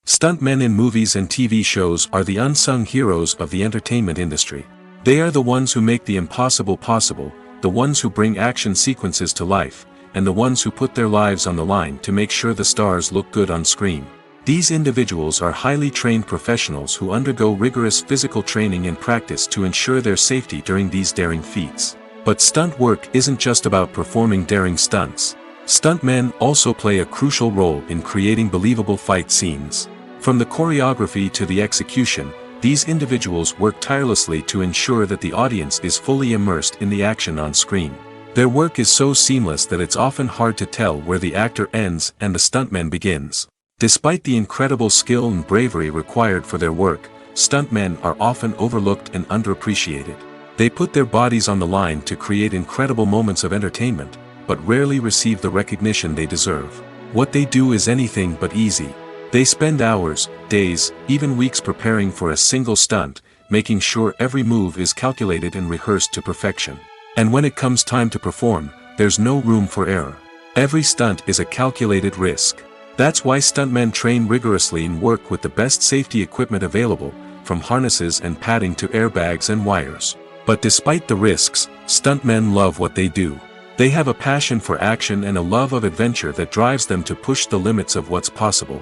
Stuntmen in movies and TV shows are the unsung heroes of the entertainment industry. They are the ones who make the impossible possible, the ones who bring action sequences to life, and the ones who put their lives on the line to make sure the stars look good on screen. These individuals are highly trained professionals who undergo rigorous physical training and practice to ensure their safety during these daring feats. But stunt work isn't just about performing daring stunts. Stuntmen also play a crucial role in creating believable fight scenes. From the choreography to the execution, these individuals work tirelessly to ensure that the audience is fully immersed in the action on screen. Their work is so seamless that it's often hard to tell where the actor ends and the stuntman begins. Despite the incredible skill and bravery required for their work, stuntmen are often overlooked and underappreciated. They put their bodies on the line to create incredible moments of entertainment, but rarely receive the recognition they deserve. What they do is anything but easy. They spend hours, days, even weeks preparing for a single stunt, making sure every move is calculated and rehearsed to perfection. And when it comes time to perform, there's no room for error. Every stunt is a calculated risk. That's why stuntmen train rigorously and work with the best safety equipment available, from harnesses and padding to airbags and wires. But despite the risks, stuntmen love what they do. They have a passion for action and a love of adventure that drives them to push the limits of what's possible.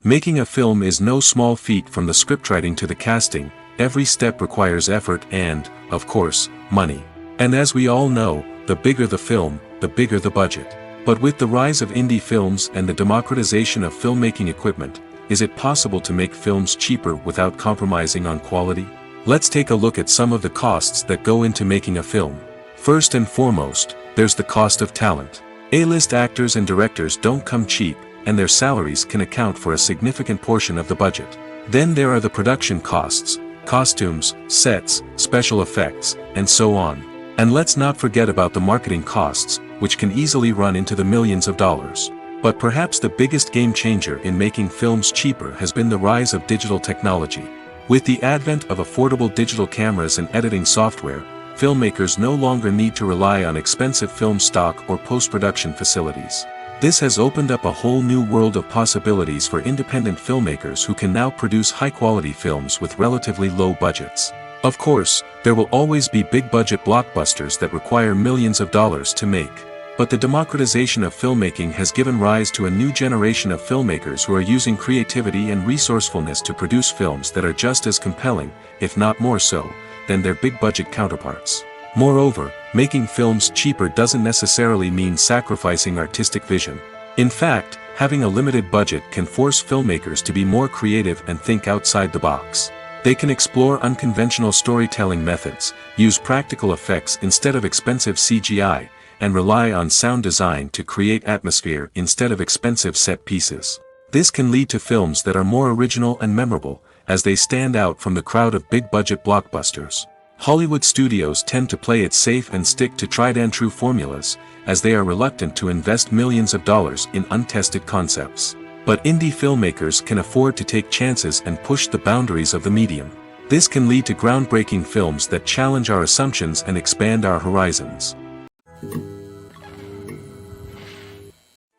Making a film is no small feat. From the scriptwriting to the casting, every step requires effort and, of course, money. And as we all know, the bigger the film, the bigger the budget. But with the rise of indie films and the democratization of filmmaking equipment, is it possible to make films cheaper without compromising on quality? Let's take a look at some of the costs that go into making a film. First and foremost, there's the cost of talent. A-list actors and directors don't come cheap, and their salaries can account for a significant portion of the budget. Then there are the production costs, costumes, sets, special effects, and so on. And let's not forget about the marketing costs, which can easily run into the millions of dollars. But perhaps the biggest game changer in making films cheaper has been the rise of digital technology. With the advent of affordable digital cameras and editing software, filmmakers no longer need to rely on expensive film stock or post-production facilities. This has opened up a whole new world of possibilities for independent filmmakers who can now produce high-quality films with relatively low budgets. Of course, there will always be big-budget blockbusters that require millions of dollars to make. But the democratization of filmmaking has given rise to a new generation of filmmakers who are using creativity and resourcefulness to produce films that are just as compelling, if not more so, than their big-budget counterparts. Moreover, making films cheaper doesn't necessarily mean sacrificing artistic vision. In fact, having a limited budget can force filmmakers to be more creative and think outside the box. They can explore unconventional storytelling methods, use practical effects instead of expensive CGI, and rely on sound design to create atmosphere instead of expensive set pieces. This can lead to films that are more original and memorable, as they stand out from the crowd of big-budget blockbusters. Hollywood studios tend to play it safe and stick to tried-and-true formulas, as they are reluctant to invest millions of dollars in untested concepts. But indie filmmakers can afford to take chances and push the boundaries of the medium. This can lead to groundbreaking films that challenge our assumptions and expand our horizons.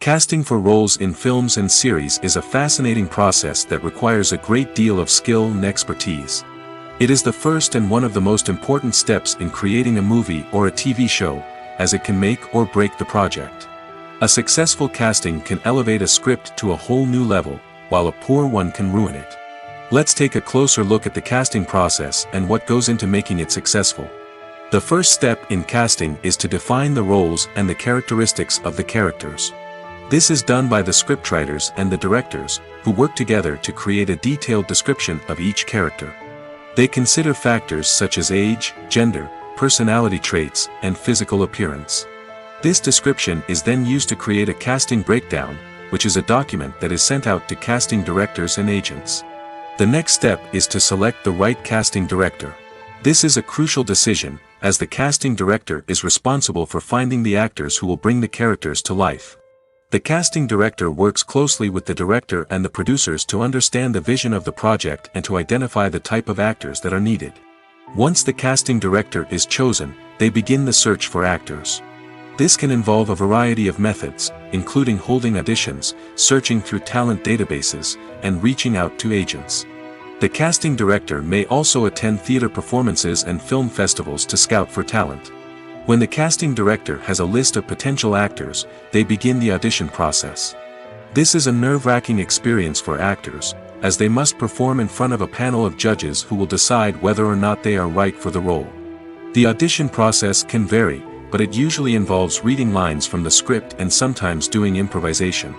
Casting for roles in films and series is a fascinating process that requires a great deal of skill and expertise. It is the first and one of the most important steps in creating a movie or a TV show, as it can make or break the project. A successful casting can elevate a script to a whole new level, while a poor one can ruin it. Let's take a closer look at the casting process and what goes into making it successful. The first step in casting is to define the roles and the characteristics of the characters. This is done by the scriptwriters and the directors, who work together to create a detailed description of each character. They consider factors such as age, gender, personality traits, and physical appearance. This description is then used to create a casting breakdown, which is a document that is sent out to casting directors and agents. The next step is to select the right casting director. This is a crucial decision, as the casting director is responsible for finding the actors who will bring the characters to life. The casting director works closely with the director and the producers to understand the vision of the project and to identify the type of actors that are needed. Once the casting director is chosen, they begin the search for actors. This can involve a variety of methods, including holding auditions, searching through talent databases, and reaching out to agents. The casting director may also attend theater performances and film festivals to scout for talent. When the casting director has a list of potential actors, they begin the audition process. This is a nerve-wracking experience for actors, as they must perform in front of a panel of judges who will decide whether or not they are right for the role. The audition process can vary, but it usually involves reading lines from the script and sometimes doing improvisation.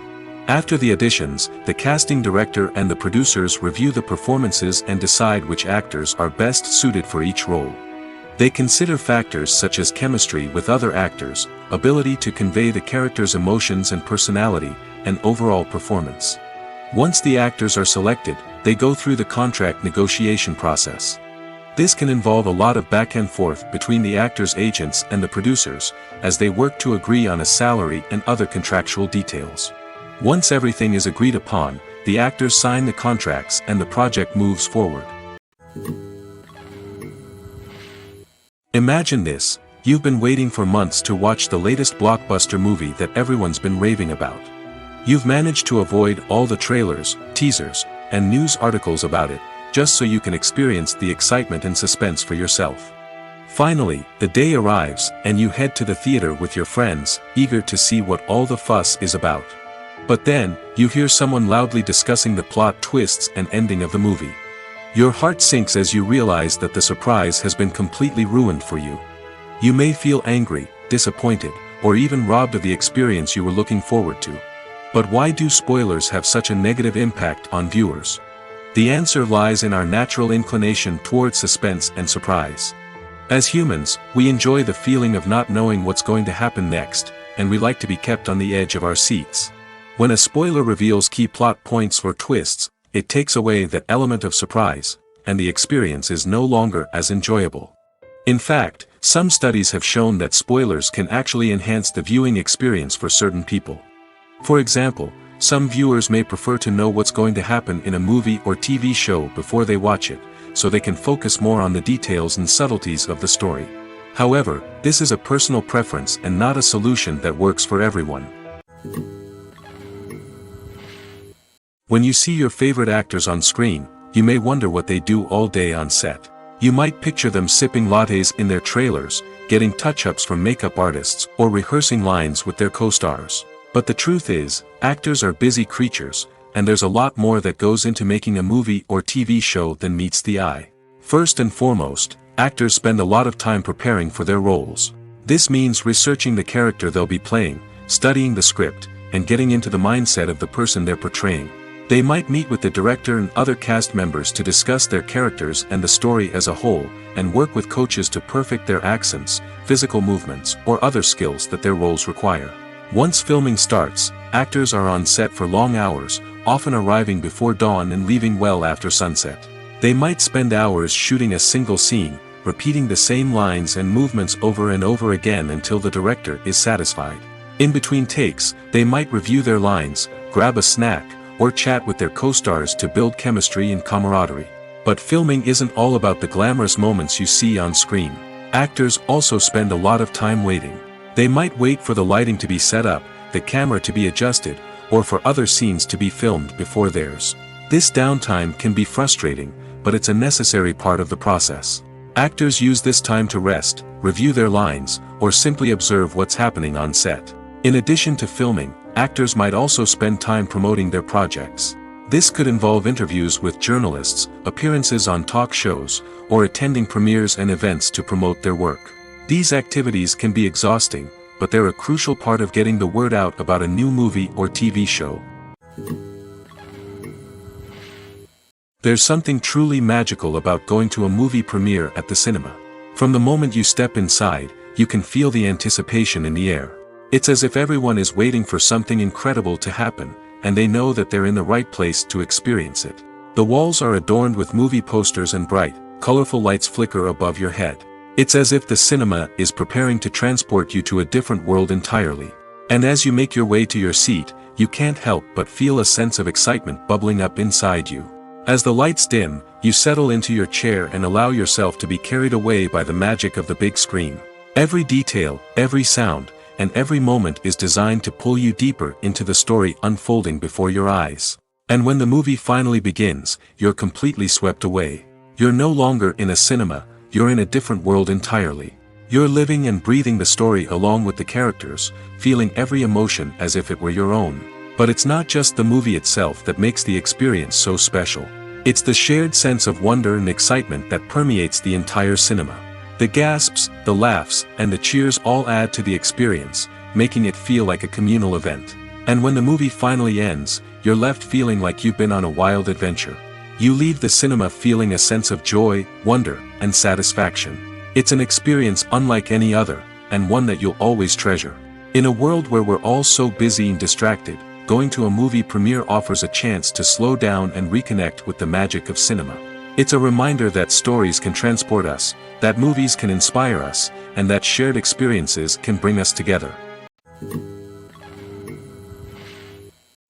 After the auditions, the casting director and the producers review the performances and decide which actors are best suited for each role. They consider factors such as chemistry with other actors, ability to convey the character's emotions and personality, and overall performance. Once the actors are selected, they go through the contract negotiation process. This can involve a lot of back and forth between the actors' agents and the producers, as they work to agree on a salary and other contractual details. Once everything is agreed upon, the actors sign the contracts and the project moves forward. Imagine this: you've been waiting for months to watch the latest blockbuster movie that everyone's been raving about. You've managed to avoid all the trailers, teasers, and news articles about it, just so you can experience the excitement and suspense for yourself. Finally, the day arrives, and you head to the theater with your friends, eager to see what all the fuss is about. But then, you hear someone loudly discussing the plot twists and ending of the movie. Your heart sinks as you realize that the surprise has been completely ruined for you. You may feel angry, disappointed, or even robbed of the experience you were looking forward to. But why do spoilers have such a negative impact on viewers? The answer lies in our natural inclination toward suspense and surprise. As humans, we enjoy the feeling of not knowing what's going to happen next, and we like to be kept on the edge of our seats. When a spoiler reveals key plot points or twists, it takes away that element of surprise, and the experience is no longer as enjoyable. In fact, some studies have shown that spoilers can actually enhance the viewing experience for certain people. For example, some viewers may prefer to know what's going to happen in a movie or TV show before they watch it, so they can focus more on the details and subtleties of the story. However, this is a personal preference and not a solution that works for everyone. When you see your favorite actors on screen, you may wonder what they do all day on set. You might picture them sipping lattes in their trailers, getting touch-ups from makeup artists, or rehearsing lines with their co-stars. But the truth is, actors are busy creatures, and there's a lot more that goes into making a movie or TV show than meets the eye. First and foremost, actors spend a lot of time preparing for their roles. This means researching the character they'll be playing, studying the script, and getting into the mindset of the person they're portraying. They might meet with the director and other cast members to discuss their characters and the story as a whole, and work with coaches to perfect their accents, physical movements, or other skills that their roles require. Once filming starts, actors are on set for long hours, often arriving before dawn and leaving well after sunset. They might spend hours shooting a single scene, repeating the same lines and movements over and over again until the director is satisfied. In between takes, they might review their lines, grab a snack, or chat with their co-stars to build chemistry and camaraderie. But filming isn't all about the glamorous moments you see on screen. Actors also spend a lot of time waiting. They might wait for the lighting to be set up, the camera to be adjusted, or for other scenes to be filmed before theirs. This downtime can be frustrating, but it's a necessary part of the process. Actors use this time to rest, review their lines, or simply observe what's happening on set. In addition to filming, actors might also spend time promoting their projects. This could involve interviews with journalists, appearances on talk shows, or attending premieres and events to promote their work. These activities can be exhausting, but they're a crucial part of getting the word out about a new movie or TV show. There's something truly magical about going to a movie premiere at the cinema. From the moment you step inside, you can feel the anticipation in the air. It's as if everyone is waiting for something incredible to happen, and they know that they're in the right place to experience it. The walls are adorned with movie posters and bright, colorful lights flicker above your head. It's as if the cinema is preparing to transport you to a different world entirely. And as you make your way to your seat, you can't help but feel a sense of excitement bubbling up inside you. As the lights dim, you settle into your chair and allow yourself to be carried away by the magic of the big screen. Every detail, every sound, and every moment is designed to pull you deeper into the story unfolding before your eyes. And when the movie finally begins, you're completely swept away. You're no longer in a cinema, you're in a different world entirely. You're living and breathing the story along with the characters, feeling every emotion as if it were your own. But it's not just the movie itself that makes the experience so special. It's the shared sense of wonder and excitement that permeates the entire cinema. The gasps, the laughs, and the cheers all add to the experience, making it feel like a communal event. And when the movie finally ends, you're left feeling like you've been on a wild adventure. You leave the cinema feeling a sense of joy, wonder, and satisfaction. It's an experience unlike any other, and one that you'll always treasure. In a world where we're all so busy and distracted, going to a movie premiere offers a chance to slow down and reconnect with the magic of cinema. It's a reminder that stories can transport us, that movies can inspire us, and that shared experiences can bring us together.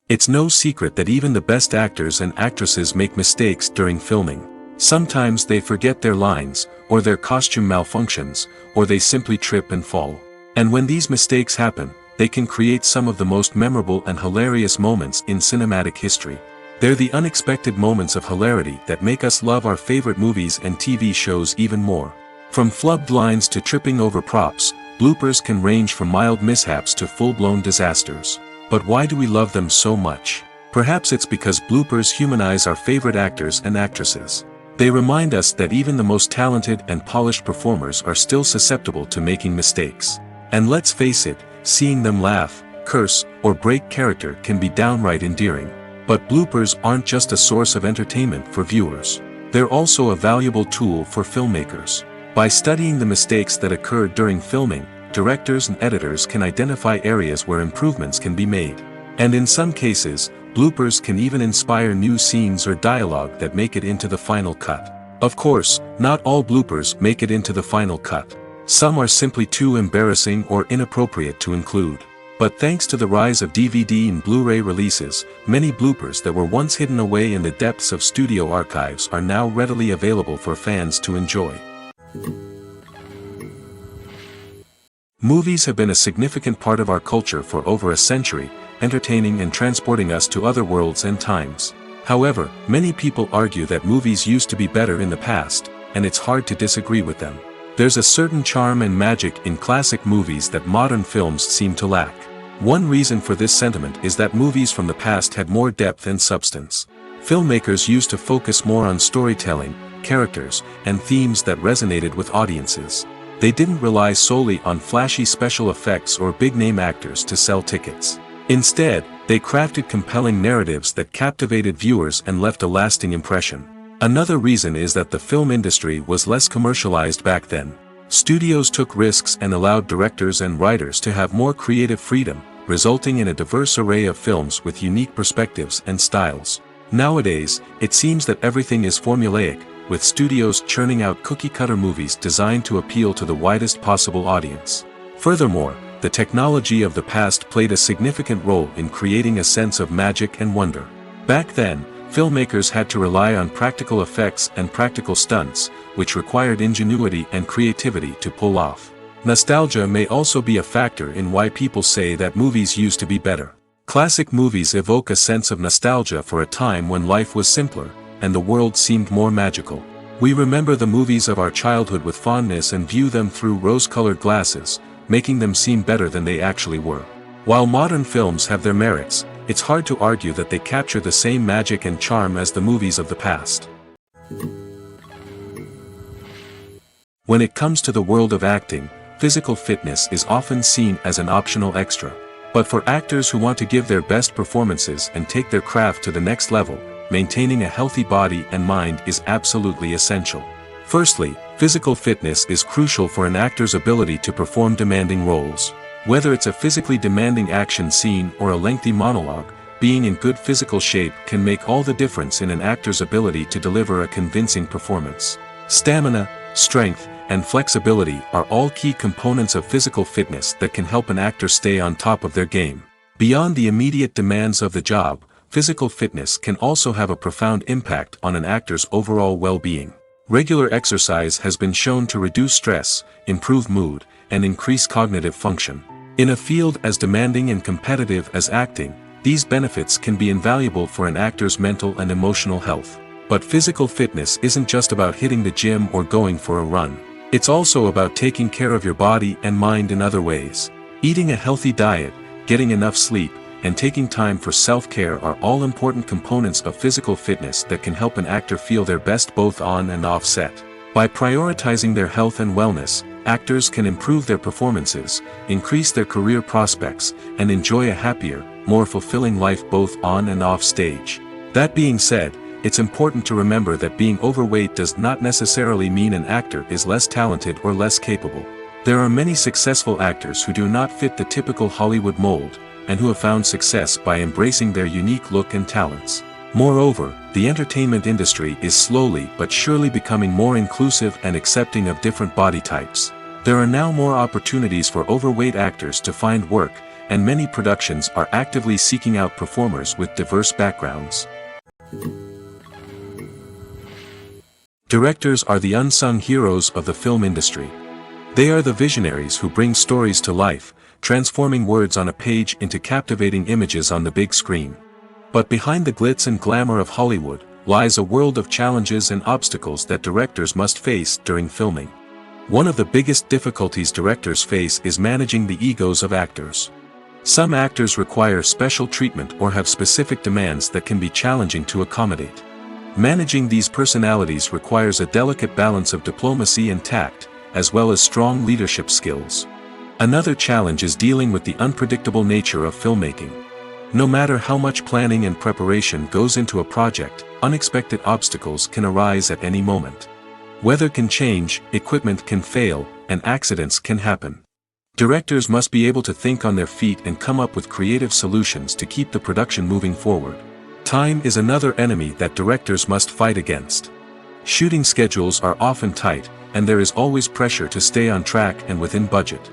It's no secret that even the best actors and actresses make mistakes during filming. Sometimes they forget their lines, or their costume malfunctions, or they simply trip and fall. And when these mistakes happen, they can create some of the most memorable and hilarious moments in cinematic history. They're the unexpected moments of hilarity that make us love our favorite movies and TV shows even more. From flubbed lines to tripping over props, bloopers can range from mild mishaps to full-blown disasters. But why do we love them so much? Perhaps it's because bloopers humanize our favorite actors and actresses. They remind us that even the most talented and polished performers are still susceptible to making mistakes. And let's face it, seeing them laugh, curse, or break character can be downright endearing. But bloopers aren't just a source of entertainment for viewers. They're also a valuable tool for filmmakers. By studying the mistakes that occurred during filming, directors and editors can identify areas where improvements can be made. And in some cases, bloopers can even inspire new scenes or dialogue that make it into the final cut. Of course, not all bloopers make it into the final cut. Some are simply too embarrassing or inappropriate to include. But thanks to the rise of DVD and Blu-ray releases, many bloopers that were once hidden away in the depths of studio archives are now readily available for fans to enjoy. Movies have been a significant part of our culture for over a century, entertaining and transporting us to other worlds and times. However, many people argue that movies used to be better in the past, and it's hard to disagree with them. There's a certain charm and magic in classic movies that modern films seem to lack. One reason for this sentiment is that movies from the past had more depth and substance. Filmmakers used to focus more on storytelling, characters, and themes that resonated with audiences. They didn't rely solely on flashy special effects or big-name actors to sell tickets. Instead, they crafted compelling narratives that captivated viewers and left a lasting impression. Another reason is that the film industry was less commercialized back then. Studios took risks and allowed directors and writers to have more creative freedom, resulting in a diverse array of films with unique perspectives and styles. Nowadays, it seems that everything is formulaic, with studios churning out cookie-cutter movies designed to appeal to the widest possible audience. Furthermore, the technology of the past played a significant role in creating a sense of magic and wonder. Back then, filmmakers had to rely on practical effects and practical stunts, which required ingenuity and creativity to pull off. Nostalgia may also be a factor in why people say that movies used to be better. Classic movies evoke a sense of nostalgia for a time when life was simpler, and the world seemed more magical. We remember the movies of our childhood with fondness and view them through rose-colored glasses, making them seem better than they actually were. While modern films have their merits, it's hard to argue that they capture the same magic and charm as the movies of the past. When it comes to the world of acting, physical fitness is often seen as an optional extra. But for actors who want to give their best performances and take their craft to the next level, maintaining a healthy body and mind is absolutely essential. Firstly, physical fitness is crucial for an actor's ability to perform demanding roles. Whether it's a physically demanding action scene or a lengthy monologue, being in good physical shape can make all the difference in an actor's ability to deliver a convincing performance. Stamina, strength, and flexibility are all key components of physical fitness that can help an actor stay on top of their game. Beyond the immediate demands of the job, physical fitness can also have a profound impact on an actor's overall well-being. Regular exercise has been shown to reduce stress, improve mood, and increase cognitive function. In a field as demanding and competitive as acting, these benefits can be invaluable for an actor's mental and emotional health. But physical fitness isn't just about hitting the gym or going for a run. It's also about taking care of your body and mind in other ways. Eating a healthy diet, getting enough sleep, and taking time for self-care are all important components of physical fitness that can help an actor feel their best both on and off set. By prioritizing their health and wellness, actors can improve their performances, increase their career prospects, and enjoy a happier, more fulfilling life both on and off stage. That being said, it's important to remember that being overweight does not necessarily mean an actor is less talented or less capable. There are many successful actors who do not fit the typical Hollywood mold, and who have found success by embracing their unique look and talents. Moreover, the entertainment industry is slowly but surely becoming more inclusive and accepting of different body types. There are now more opportunities for overweight actors to find work, and many productions are actively seeking out performers with diverse backgrounds. Directors are the unsung heroes of the film industry. They are the visionaries who bring stories to life, transforming words on a page into captivating images on the big screen. But behind the glitz and glamour of Hollywood, lies a world of challenges and obstacles that directors must face during filming. One of the biggest difficulties directors face is managing the egos of actors. Some actors require special treatment or have specific demands that can be challenging to accommodate. Managing these personalities requires a delicate balance of diplomacy and tact, as well as strong leadership skills. Another challenge is dealing with the unpredictable nature of filmmaking. No matter how much planning and preparation goes into a project, unexpected obstacles can arise at any moment. Weather can change, equipment can fail, and accidents can happen. Directors must be able to think on their feet and come up with creative solutions to keep the production moving forward. Time is another enemy that directors must fight against. Shooting schedules are often tight, and there is always pressure to stay on track and within budget.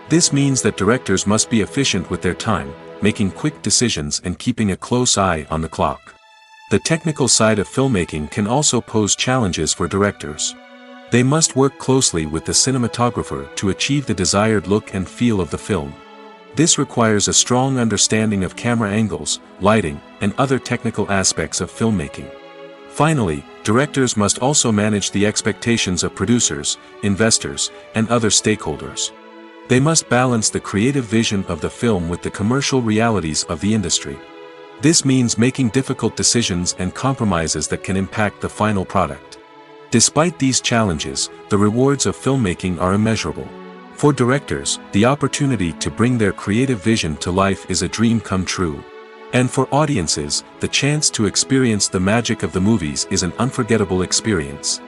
This means that directors must be efficient with their time, making quick decisions and keeping a close eye on the clock. The technical side of filmmaking can also pose challenges for directors. They must work closely with the cinematographer to achieve the desired look and feel of the film. This requires a strong understanding of camera angles, lighting, and other technical aspects of filmmaking. Finally, directors must also manage the expectations of producers, investors, and other stakeholders. They must balance the creative vision of the film with the commercial realities of the industry. This means making difficult decisions and compromises that can impact the final product. Despite these challenges, the rewards of filmmaking are immeasurable. For directors, the opportunity to bring their creative vision to life is a dream come true. And for audiences, the chance to experience the magic of the movies is an unforgettable experience.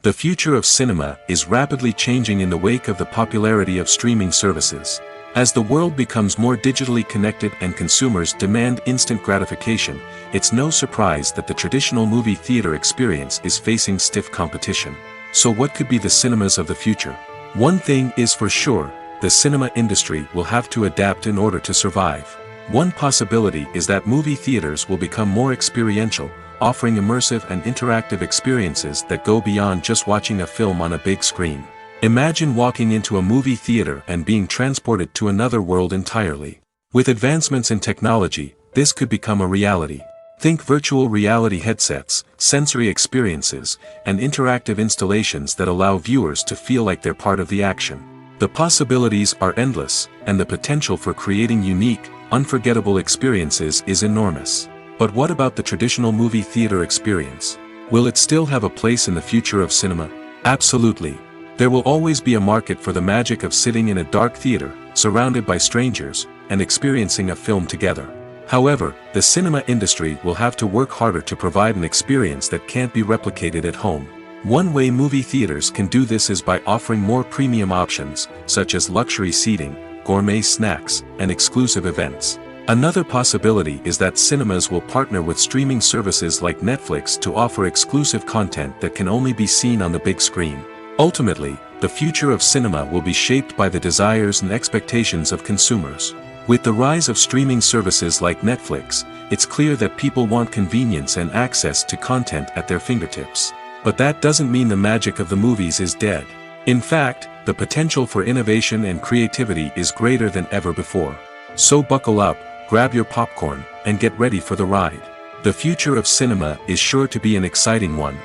The future of cinema is rapidly changing in the wake of the popularity of streaming services. As the world becomes more digitally connected and consumers demand instant gratification, it's no surprise that the traditional movie theater experience is facing stiff competition. So what could be the cinemas of the future? One thing is for sure, the cinema industry will have to adapt in order to survive. One possibility is that movie theaters will become more experiential, offering immersive and interactive experiences that go beyond just watching a film on a big screen. Imagine walking into a movie theater and being transported to another world entirely. With advancements in technology, this could become a reality. Think virtual reality headsets, sensory experiences, and interactive installations that allow viewers to feel like they're part of the action. The possibilities are endless, and the potential for creating unique, unforgettable experiences is enormous. But what about the traditional movie theater experience? Will it still have a place in the future of cinema? Absolutely. There will always be a market for the magic of sitting in a dark theater, surrounded by strangers, and experiencing a film together. However, the cinema industry will have to work harder to provide an experience that can't be replicated at home. One way movie theaters can do this is by offering more premium options, such as luxury seating, gourmet snacks, and exclusive events. Another possibility is that cinemas will partner with streaming services like Netflix to offer exclusive content that can only be seen on the big screen. Ultimately, the future of cinema will be shaped by the desires and expectations of consumers. With the rise of streaming services like Netflix, it's clear that people want convenience and access to content at their fingertips. But that doesn't mean the magic of the movies is dead. In fact, the potential for innovation and creativity is greater than ever before. So buckle up, grab your popcorn, and get ready for the ride. The future of cinema is sure to be an exciting one.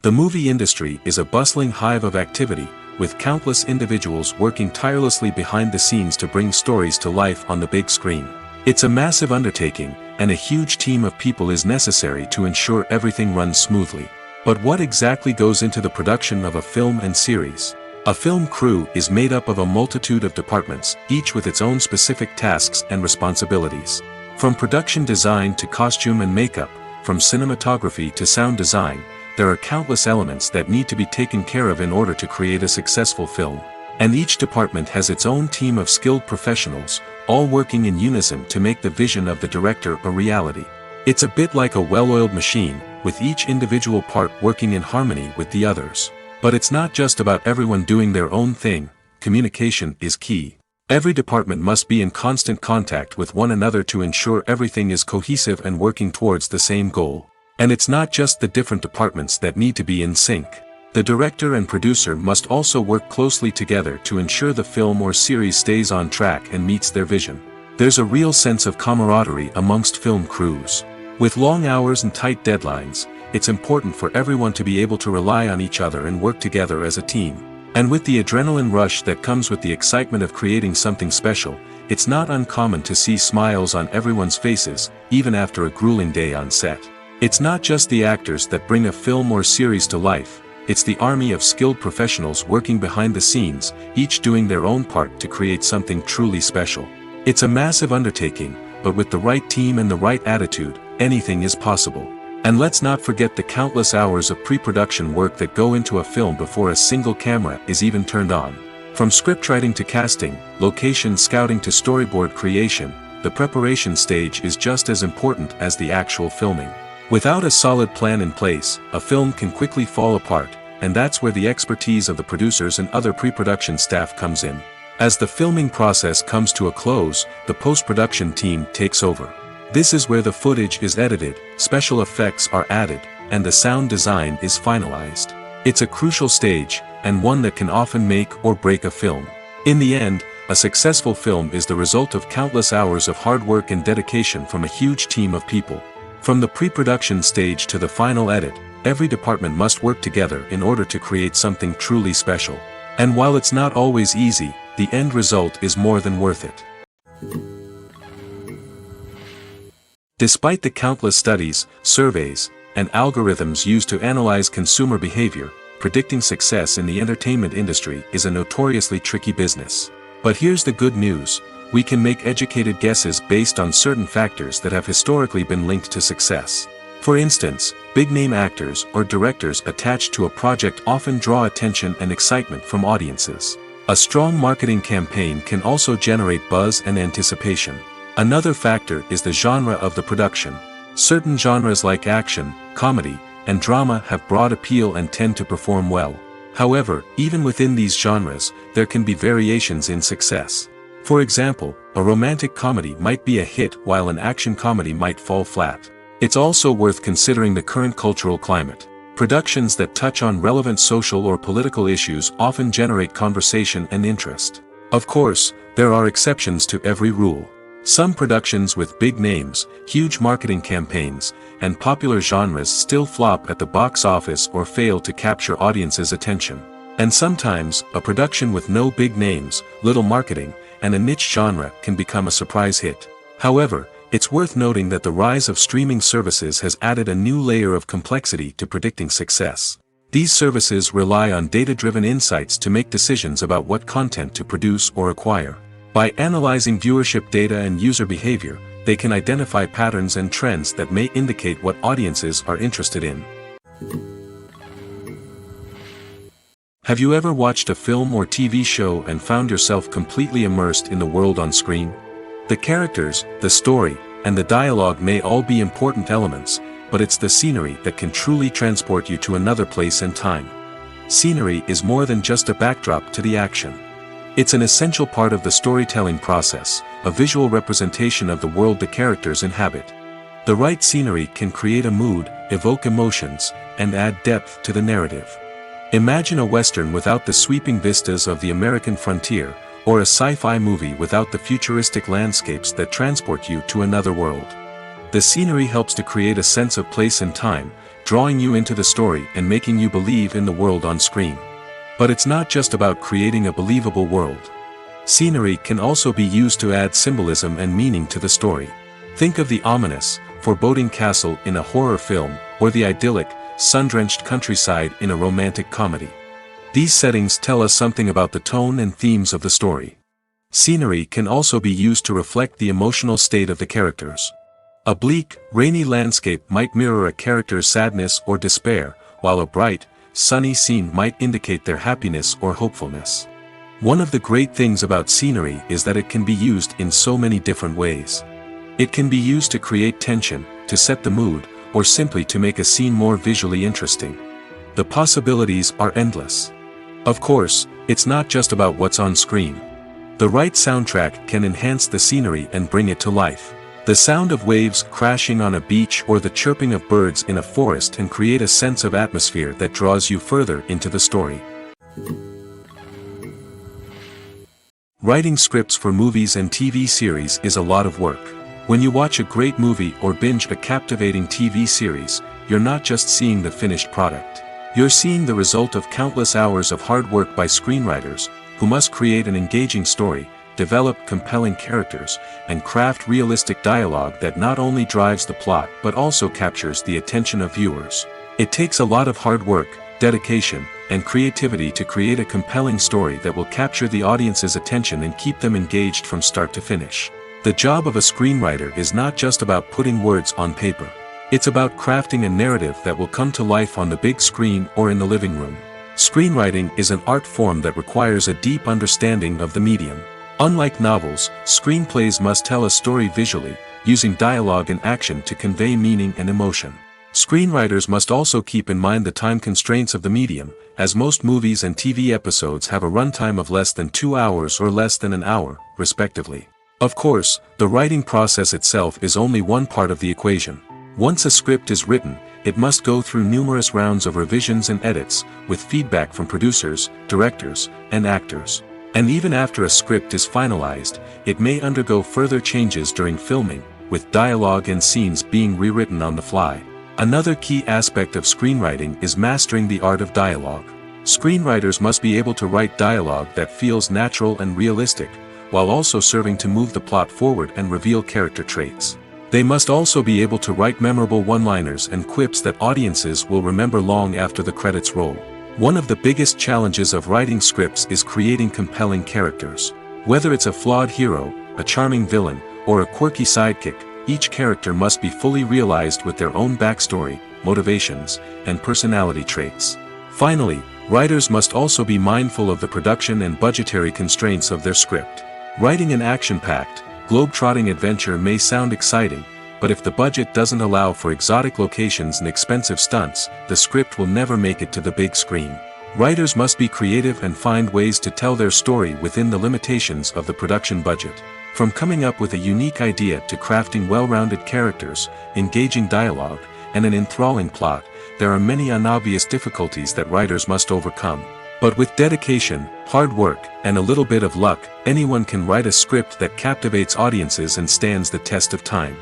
The movie industry is a bustling hive of activity, with countless individuals working tirelessly behind the scenes to bring stories to life on the big screen. It's a massive undertaking, and a huge team of people is necessary to ensure everything runs smoothly. But what exactly goes into the production of a film and series? A film crew is made up of a multitude of departments, each with its own specific tasks and responsibilities. From production design to costume and makeup, from cinematography to sound design, there are countless elements that need to be taken care of in order to create a successful film. And each department has its own team of skilled professionals, all working in unison to make the vision of the director a reality. It's a bit like a well-oiled machine, with each individual part working in harmony with the others. But it's not just about everyone doing their own thing. Communication is key. Every department must be in constant contact with one another to ensure everything is cohesive and working towards the same goal. And it's not just the different departments that need to be in sync. The director and producer must also work closely together to ensure the film or series stays on track and meets their vision. There's a real sense of camaraderie amongst film crews. With long hours and tight deadlines, it's important for everyone to be able to rely on each other and work together as a team. And with the adrenaline rush that comes with the excitement of creating something special, it's not uncommon to see smiles on everyone's faces, even after a grueling day on set. It's not just the actors that bring a film or series to life, it's the army of skilled professionals working behind the scenes, each doing their own part to create something truly special. It's a massive undertaking, but with the right team and the right attitude, anything is possible. And let's not forget the countless hours of pre-production work that go into a film before a single camera is even turned on. From scriptwriting to casting, location scouting to storyboard creation, the preparation stage is just as important as the actual filming. Without a solid plan in place, a film can quickly fall apart, and that's where the expertise of the producers and other pre-production staff comes in. As the filming process comes to a close, the post-production team takes over. This is where the footage is edited, special effects are added, and the sound design is finalized. It's a crucial stage, and one that can often make or break a film. In the end, a successful film is the result of countless hours of hard work and dedication from a huge team of people. From the pre-production stage to the final edit, every department must work together in order to create something truly special. And while it's not always easy, the end result is more than worth it. Despite the countless studies, surveys, and algorithms used to analyze consumer behavior, predicting success in the entertainment industry is a notoriously tricky business. But here's the good news. We can make educated guesses based on certain factors that have historically been linked to success. For instance, big-name actors or directors attached to a project often draw attention and excitement from audiences. A strong marketing campaign can also generate buzz and anticipation. Another factor is the genre of the production. Certain genres like action, comedy, and drama have broad appeal and tend to perform well. However, even within these genres, there can be variations in success. For example, a romantic comedy might be a hit while an action comedy might fall flat. It's also worth considering the current cultural climate. Productions that touch on relevant social or political issues often generate conversation and interest. Of course, there are exceptions to every rule. Some productions with big names, huge marketing campaigns, and popular genres still flop at the box office or fail to capture audiences' attention. And sometimes, a production with no big names, little marketing, and a niche genre can become a surprise hit. However, it's worth noting that the rise of streaming services has added a new layer of complexity to predicting success. These services rely on data-driven insights to make decisions about what content to produce or acquire. By analyzing viewership data and user behavior, they can identify patterns and trends that may indicate what audiences are interested in. Have you ever watched a film or TV show and found yourself completely immersed in the world on screen? The characters, the story, and the dialogue may all be important elements, but it's the scenery that can truly transport you to another place and time. Scenery is more than just a backdrop to the action. It's an essential part of the storytelling process, a visual representation of the world the characters inhabit. The right scenery can create a mood, evoke emotions, and add depth to the narrative. Imagine a Western without the sweeping vistas of the American frontier, or a sci-fi movie without the futuristic landscapes that transport you to another world. The scenery helps to create a sense of place and time, drawing you into the story and making you believe in the world on screen. But it's not just about creating a believable world. Scenery can also be used to add symbolism and meaning to the story. Think of the ominous, foreboding castle in a horror film, or the idyllic, sun-drenched countryside in a romantic comedy. These settings tell us something about the tone and themes of the story. Scenery can also be used to reflect the emotional state of the characters. A bleak, rainy landscape might mirror a character's sadness or despair, while a bright, sunny scene might indicate their happiness or hopefulness. One of the great things about scenery is that it can be used in so many different ways. It can be used to create tension, to set the mood, or simply to make a scene more visually interesting. The possibilities are endless. Of course, it's not just about what's on screen. The right soundtrack can enhance the scenery and bring it to life. The sound of waves crashing on a beach or the chirping of birds in a forest can create a sense of atmosphere that draws you further into the story. Writing scripts for movies and TV series is a lot of work. When you watch a great movie or binge a captivating TV series, you're not just seeing the finished product. You're seeing the result of countless hours of hard work by screenwriters, who must create an engaging story, develop compelling characters, and craft realistic dialogue that not only drives the plot but also captures the attention of viewers. It takes a lot of hard work, dedication, and creativity to create a compelling story that will capture the audience's attention and keep them engaged from start to finish. The job of a screenwriter is not just about putting words on paper. It's about crafting a narrative that will come to life on the big screen or in the living room. Screenwriting is an art form that requires a deep understanding of the medium. Unlike novels, screenplays must tell a story visually, using dialogue and action to convey meaning and emotion. Screenwriters must also keep in mind the time constraints of the medium, as most movies and TV episodes have a runtime of less than 2 hours or less than an hour, respectively. Of course, the writing process itself is only one part of the equation. Once a script is written, it must go through numerous rounds of revisions and edits, with feedback from producers, directors, and actors. And even after a script is finalized, it may undergo further changes during filming, with dialogue and scenes being rewritten on the fly. Another key aspect of screenwriting is mastering the art of dialogue. Screenwriters must be able to write dialogue that feels natural and realistic, while also serving to move the plot forward and reveal character traits. They must also be able to write memorable one-liners and quips that audiences will remember long after the credits roll. One of the biggest challenges of writing scripts is creating compelling characters. Whether it's a flawed hero, a charming villain, or a quirky sidekick, each character must be fully realized with their own backstory, motivations, and personality traits. Finally, writers must also be mindful of the production and budgetary constraints of their script. Writing an action-packed, globe-trotting adventure may sound exciting, but if the budget doesn't allow for exotic locations and expensive stunts, the script will never make it to the big screen. Writers must be creative and find ways to tell their story within the limitations of the production budget. From coming up with a unique idea to crafting well-rounded characters, engaging dialogue, and an enthralling plot, there are many unobvious difficulties that writers must overcome. But with dedication, hard work, and a little bit of luck, anyone can write a script that captivates audiences and stands the test of time.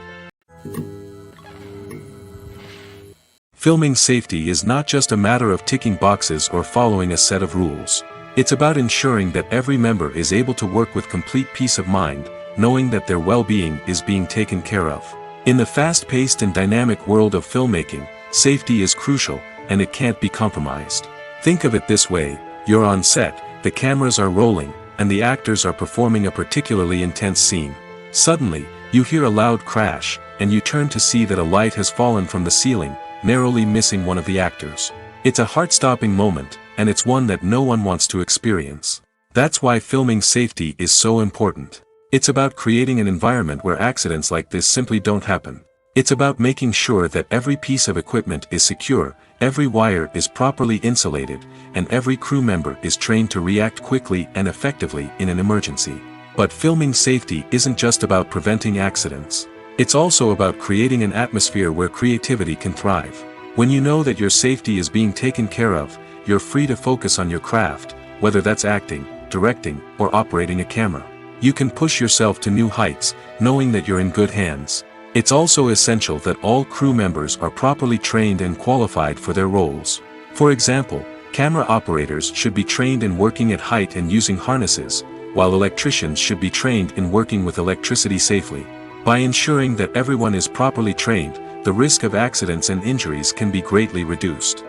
Filming safety is not just a matter of ticking boxes or following a set of rules. It's about ensuring that every member is able to work with complete peace of mind, knowing that their well-being is being taken care of. In the fast-paced and dynamic world of filmmaking, safety is crucial, and it can't be compromised. Think of it this way: you're on set, the cameras are rolling, and the actors are performing a particularly intense scene. Suddenly, you hear a loud crash, and you turn to see that a light has fallen from the ceiling, narrowly missing one of the actors. It's a heart-stopping moment, and it's one that no one wants to experience. That's why filming safety is so important. It's about creating an environment where accidents like this simply don't happen. It's about making sure that every piece of equipment is secure, every wire is properly insulated, and every crew member is trained to react quickly and effectively in an emergency. But filming safety isn't just about preventing accidents. It's also about creating an atmosphere where creativity can thrive. When you know that your safety is being taken care of, you're free to focus on your craft, whether that's acting, directing, or operating a camera. You can push yourself to new heights, knowing that you're in good hands. It's also essential that all crew members are properly trained and qualified for their roles. For example, Camera operators should be trained in working at height and using harnesses, while electricians should be trained in working with electricity safely. By ensuring that everyone is properly trained, the risk of accidents and injuries can be greatly reduced.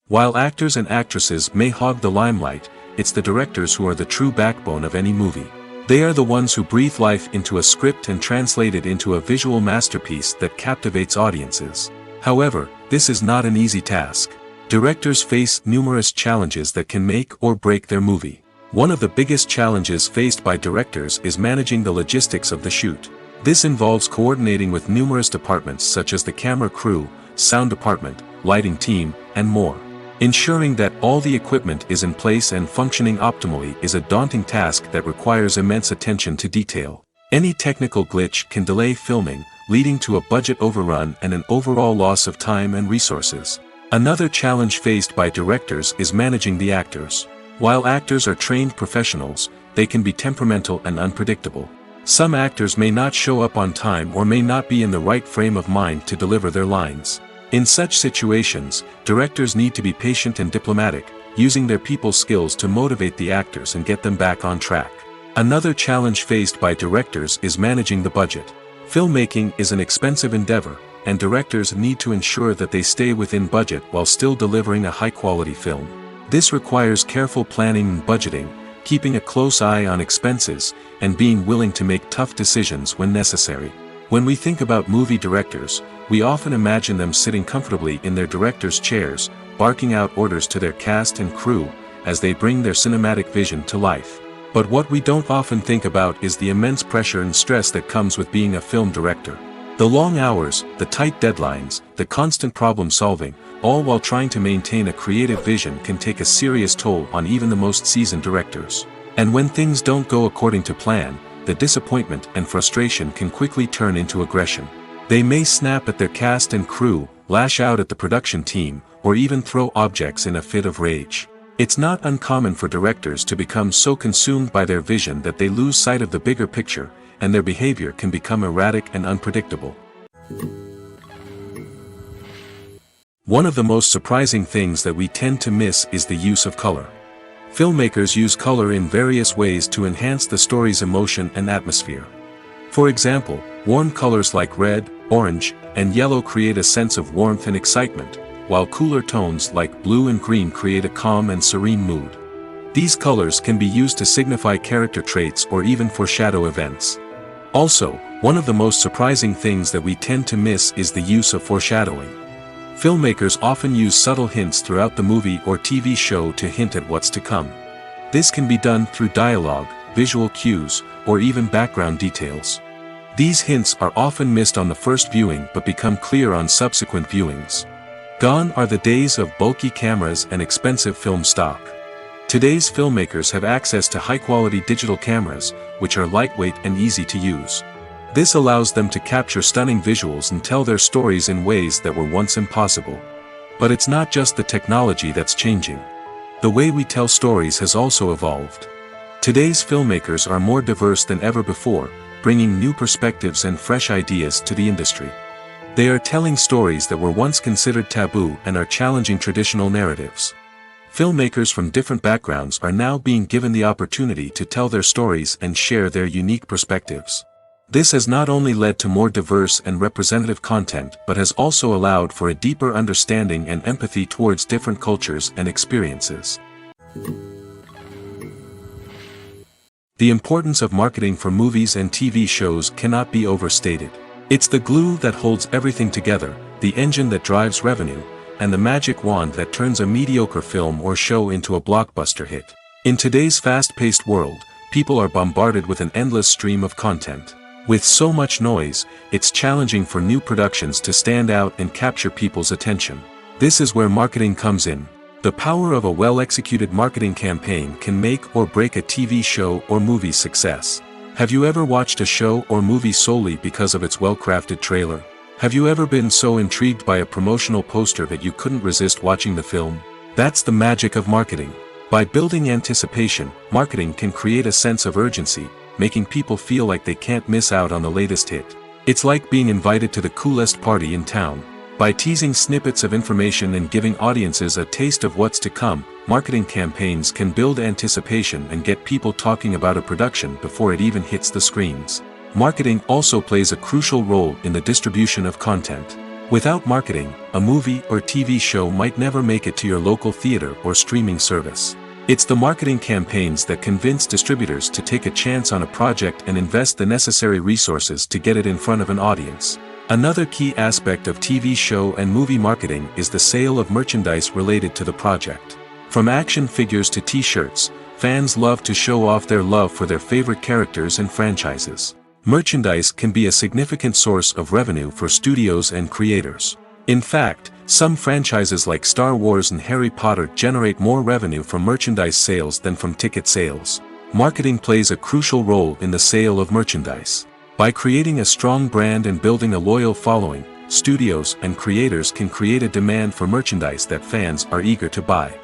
While actors and actresses may hog the limelight, it's the directors who are the true backbone of any movie. They are the ones who breathe life into a script and translate it into a visual masterpiece that captivates audiences. However, this is not an easy task. Directors face numerous challenges that can make or break their movie. One of the biggest challenges faced by directors is managing the logistics of the shoot. This involves coordinating with numerous departments such as the camera crew, sound department, lighting team, and more. Ensuring that all the equipment is in place and functioning optimally is a daunting task that requires immense attention to detail. Any technical glitch can delay filming, leading to a budget overrun and an overall loss of time and resources. Another challenge faced by directors is managing the actors. While actors are trained professionals, they can be temperamental and unpredictable. Some actors may not show up on time or may not be in the right frame of mind to deliver their lines. In such situations, directors need to be patient and diplomatic, using their people skills to motivate the actors and get them back on track. Another challenge faced by directors is managing the budget. Filmmaking is an expensive endeavor, and directors need to ensure that they stay within budget while still delivering a high-quality film. This requires careful planning and budgeting, keeping a close eye on expenses, and being willing to make tough decisions when necessary. When we think about movie directors, we often imagine them sitting comfortably in their director's chairs, barking out orders to their cast and crew, as they bring their cinematic vision to life. But what we don't often think about is the immense pressure and stress that comes with being a film director. The long hours, the tight deadlines, the constant problem solving, all while trying to maintain a creative vision can take a serious toll on even the most seasoned directors. And when things don't go according to plan, the disappointment and frustration can quickly turn into aggression. They may snap at their cast and crew, lash out at the production team, or even throw objects in a fit of rage. It's not uncommon for directors to become so consumed by their vision that they lose sight of the bigger picture, and their behavior can become erratic and unpredictable. One of the most surprising things that we tend to miss is the use of color. Filmmakers use color in various ways to enhance the story's emotion and atmosphere. For example, warm colors like red, orange, and yellow create a sense of warmth and excitement, while cooler tones like blue and green create a calm and serene mood. These colors can be used to signify character traits or even foreshadow events. Also, one of the most surprising things that we tend to miss is the use of foreshadowing. Filmmakers often use subtle hints throughout the movie or TV show to hint at what's to come. This can be done through dialogue, visual cues, or even background details. These hints are often missed on the first viewing but become clear on subsequent viewings. Gone are the days of bulky cameras and expensive film stock. Today's filmmakers have access to high-quality digital cameras, which are lightweight and easy to use. This allows them to capture stunning visuals and tell their stories in ways that were once impossible. But it's not just the technology that's changing. The way we tell stories has also evolved. Today's filmmakers are more diverse than ever before, bringing new perspectives and fresh ideas to the industry. They are telling stories that were once considered taboo and are challenging traditional narratives. Filmmakers from different backgrounds are now being given the opportunity to tell their stories and share their unique perspectives. This has not only led to more diverse and representative content but has also allowed for a deeper understanding and empathy towards different cultures and experiences. The importance of marketing for movies and TV shows cannot be overstated. It's the glue that holds everything together, the engine that drives revenue, and the magic wand that turns a mediocre film or show into a blockbuster hit. In today's fast-paced world, people are bombarded with an endless stream of content. With so much noise, it's challenging for new productions to stand out and capture people's attention. This is where marketing comes in. The power of a well-executed marketing campaign can make or break a TV show or movie's success. Have you ever watched a show or movie solely because of its well-crafted trailer? Have you ever been so intrigued by a promotional poster that you couldn't resist watching the film? That's the magic of marketing. By building anticipation, marketing can create a sense of urgency, making people feel like they can't miss out on the latest hit. It's like being invited to the coolest party in town. By teasing snippets of information and giving audiences a taste of what's to come, marketing campaigns can build anticipation and get people talking about a production before it even hits the screens. Marketing also plays a crucial role in the distribution of content. Without marketing, a movie or TV show might never make it to your local theater or streaming service. It's the marketing campaigns that convince distributors to take a chance on a project and invest the necessary resources to get it in front of an audience. Another key aspect of TV show and movie marketing is the sale of merchandise related to the project. From action figures to t-shirts, fans love to show off their love for their favorite characters and franchises. Merchandise can be a significant source of revenue for studios and creators. In fact, some franchises like Star Wars and Harry Potter generate more revenue from merchandise sales than from ticket sales. Marketing plays a crucial role in the sale of merchandise. By creating a strong brand and building a loyal following, studios and creators can create a demand for merchandise that fans are eager to buy.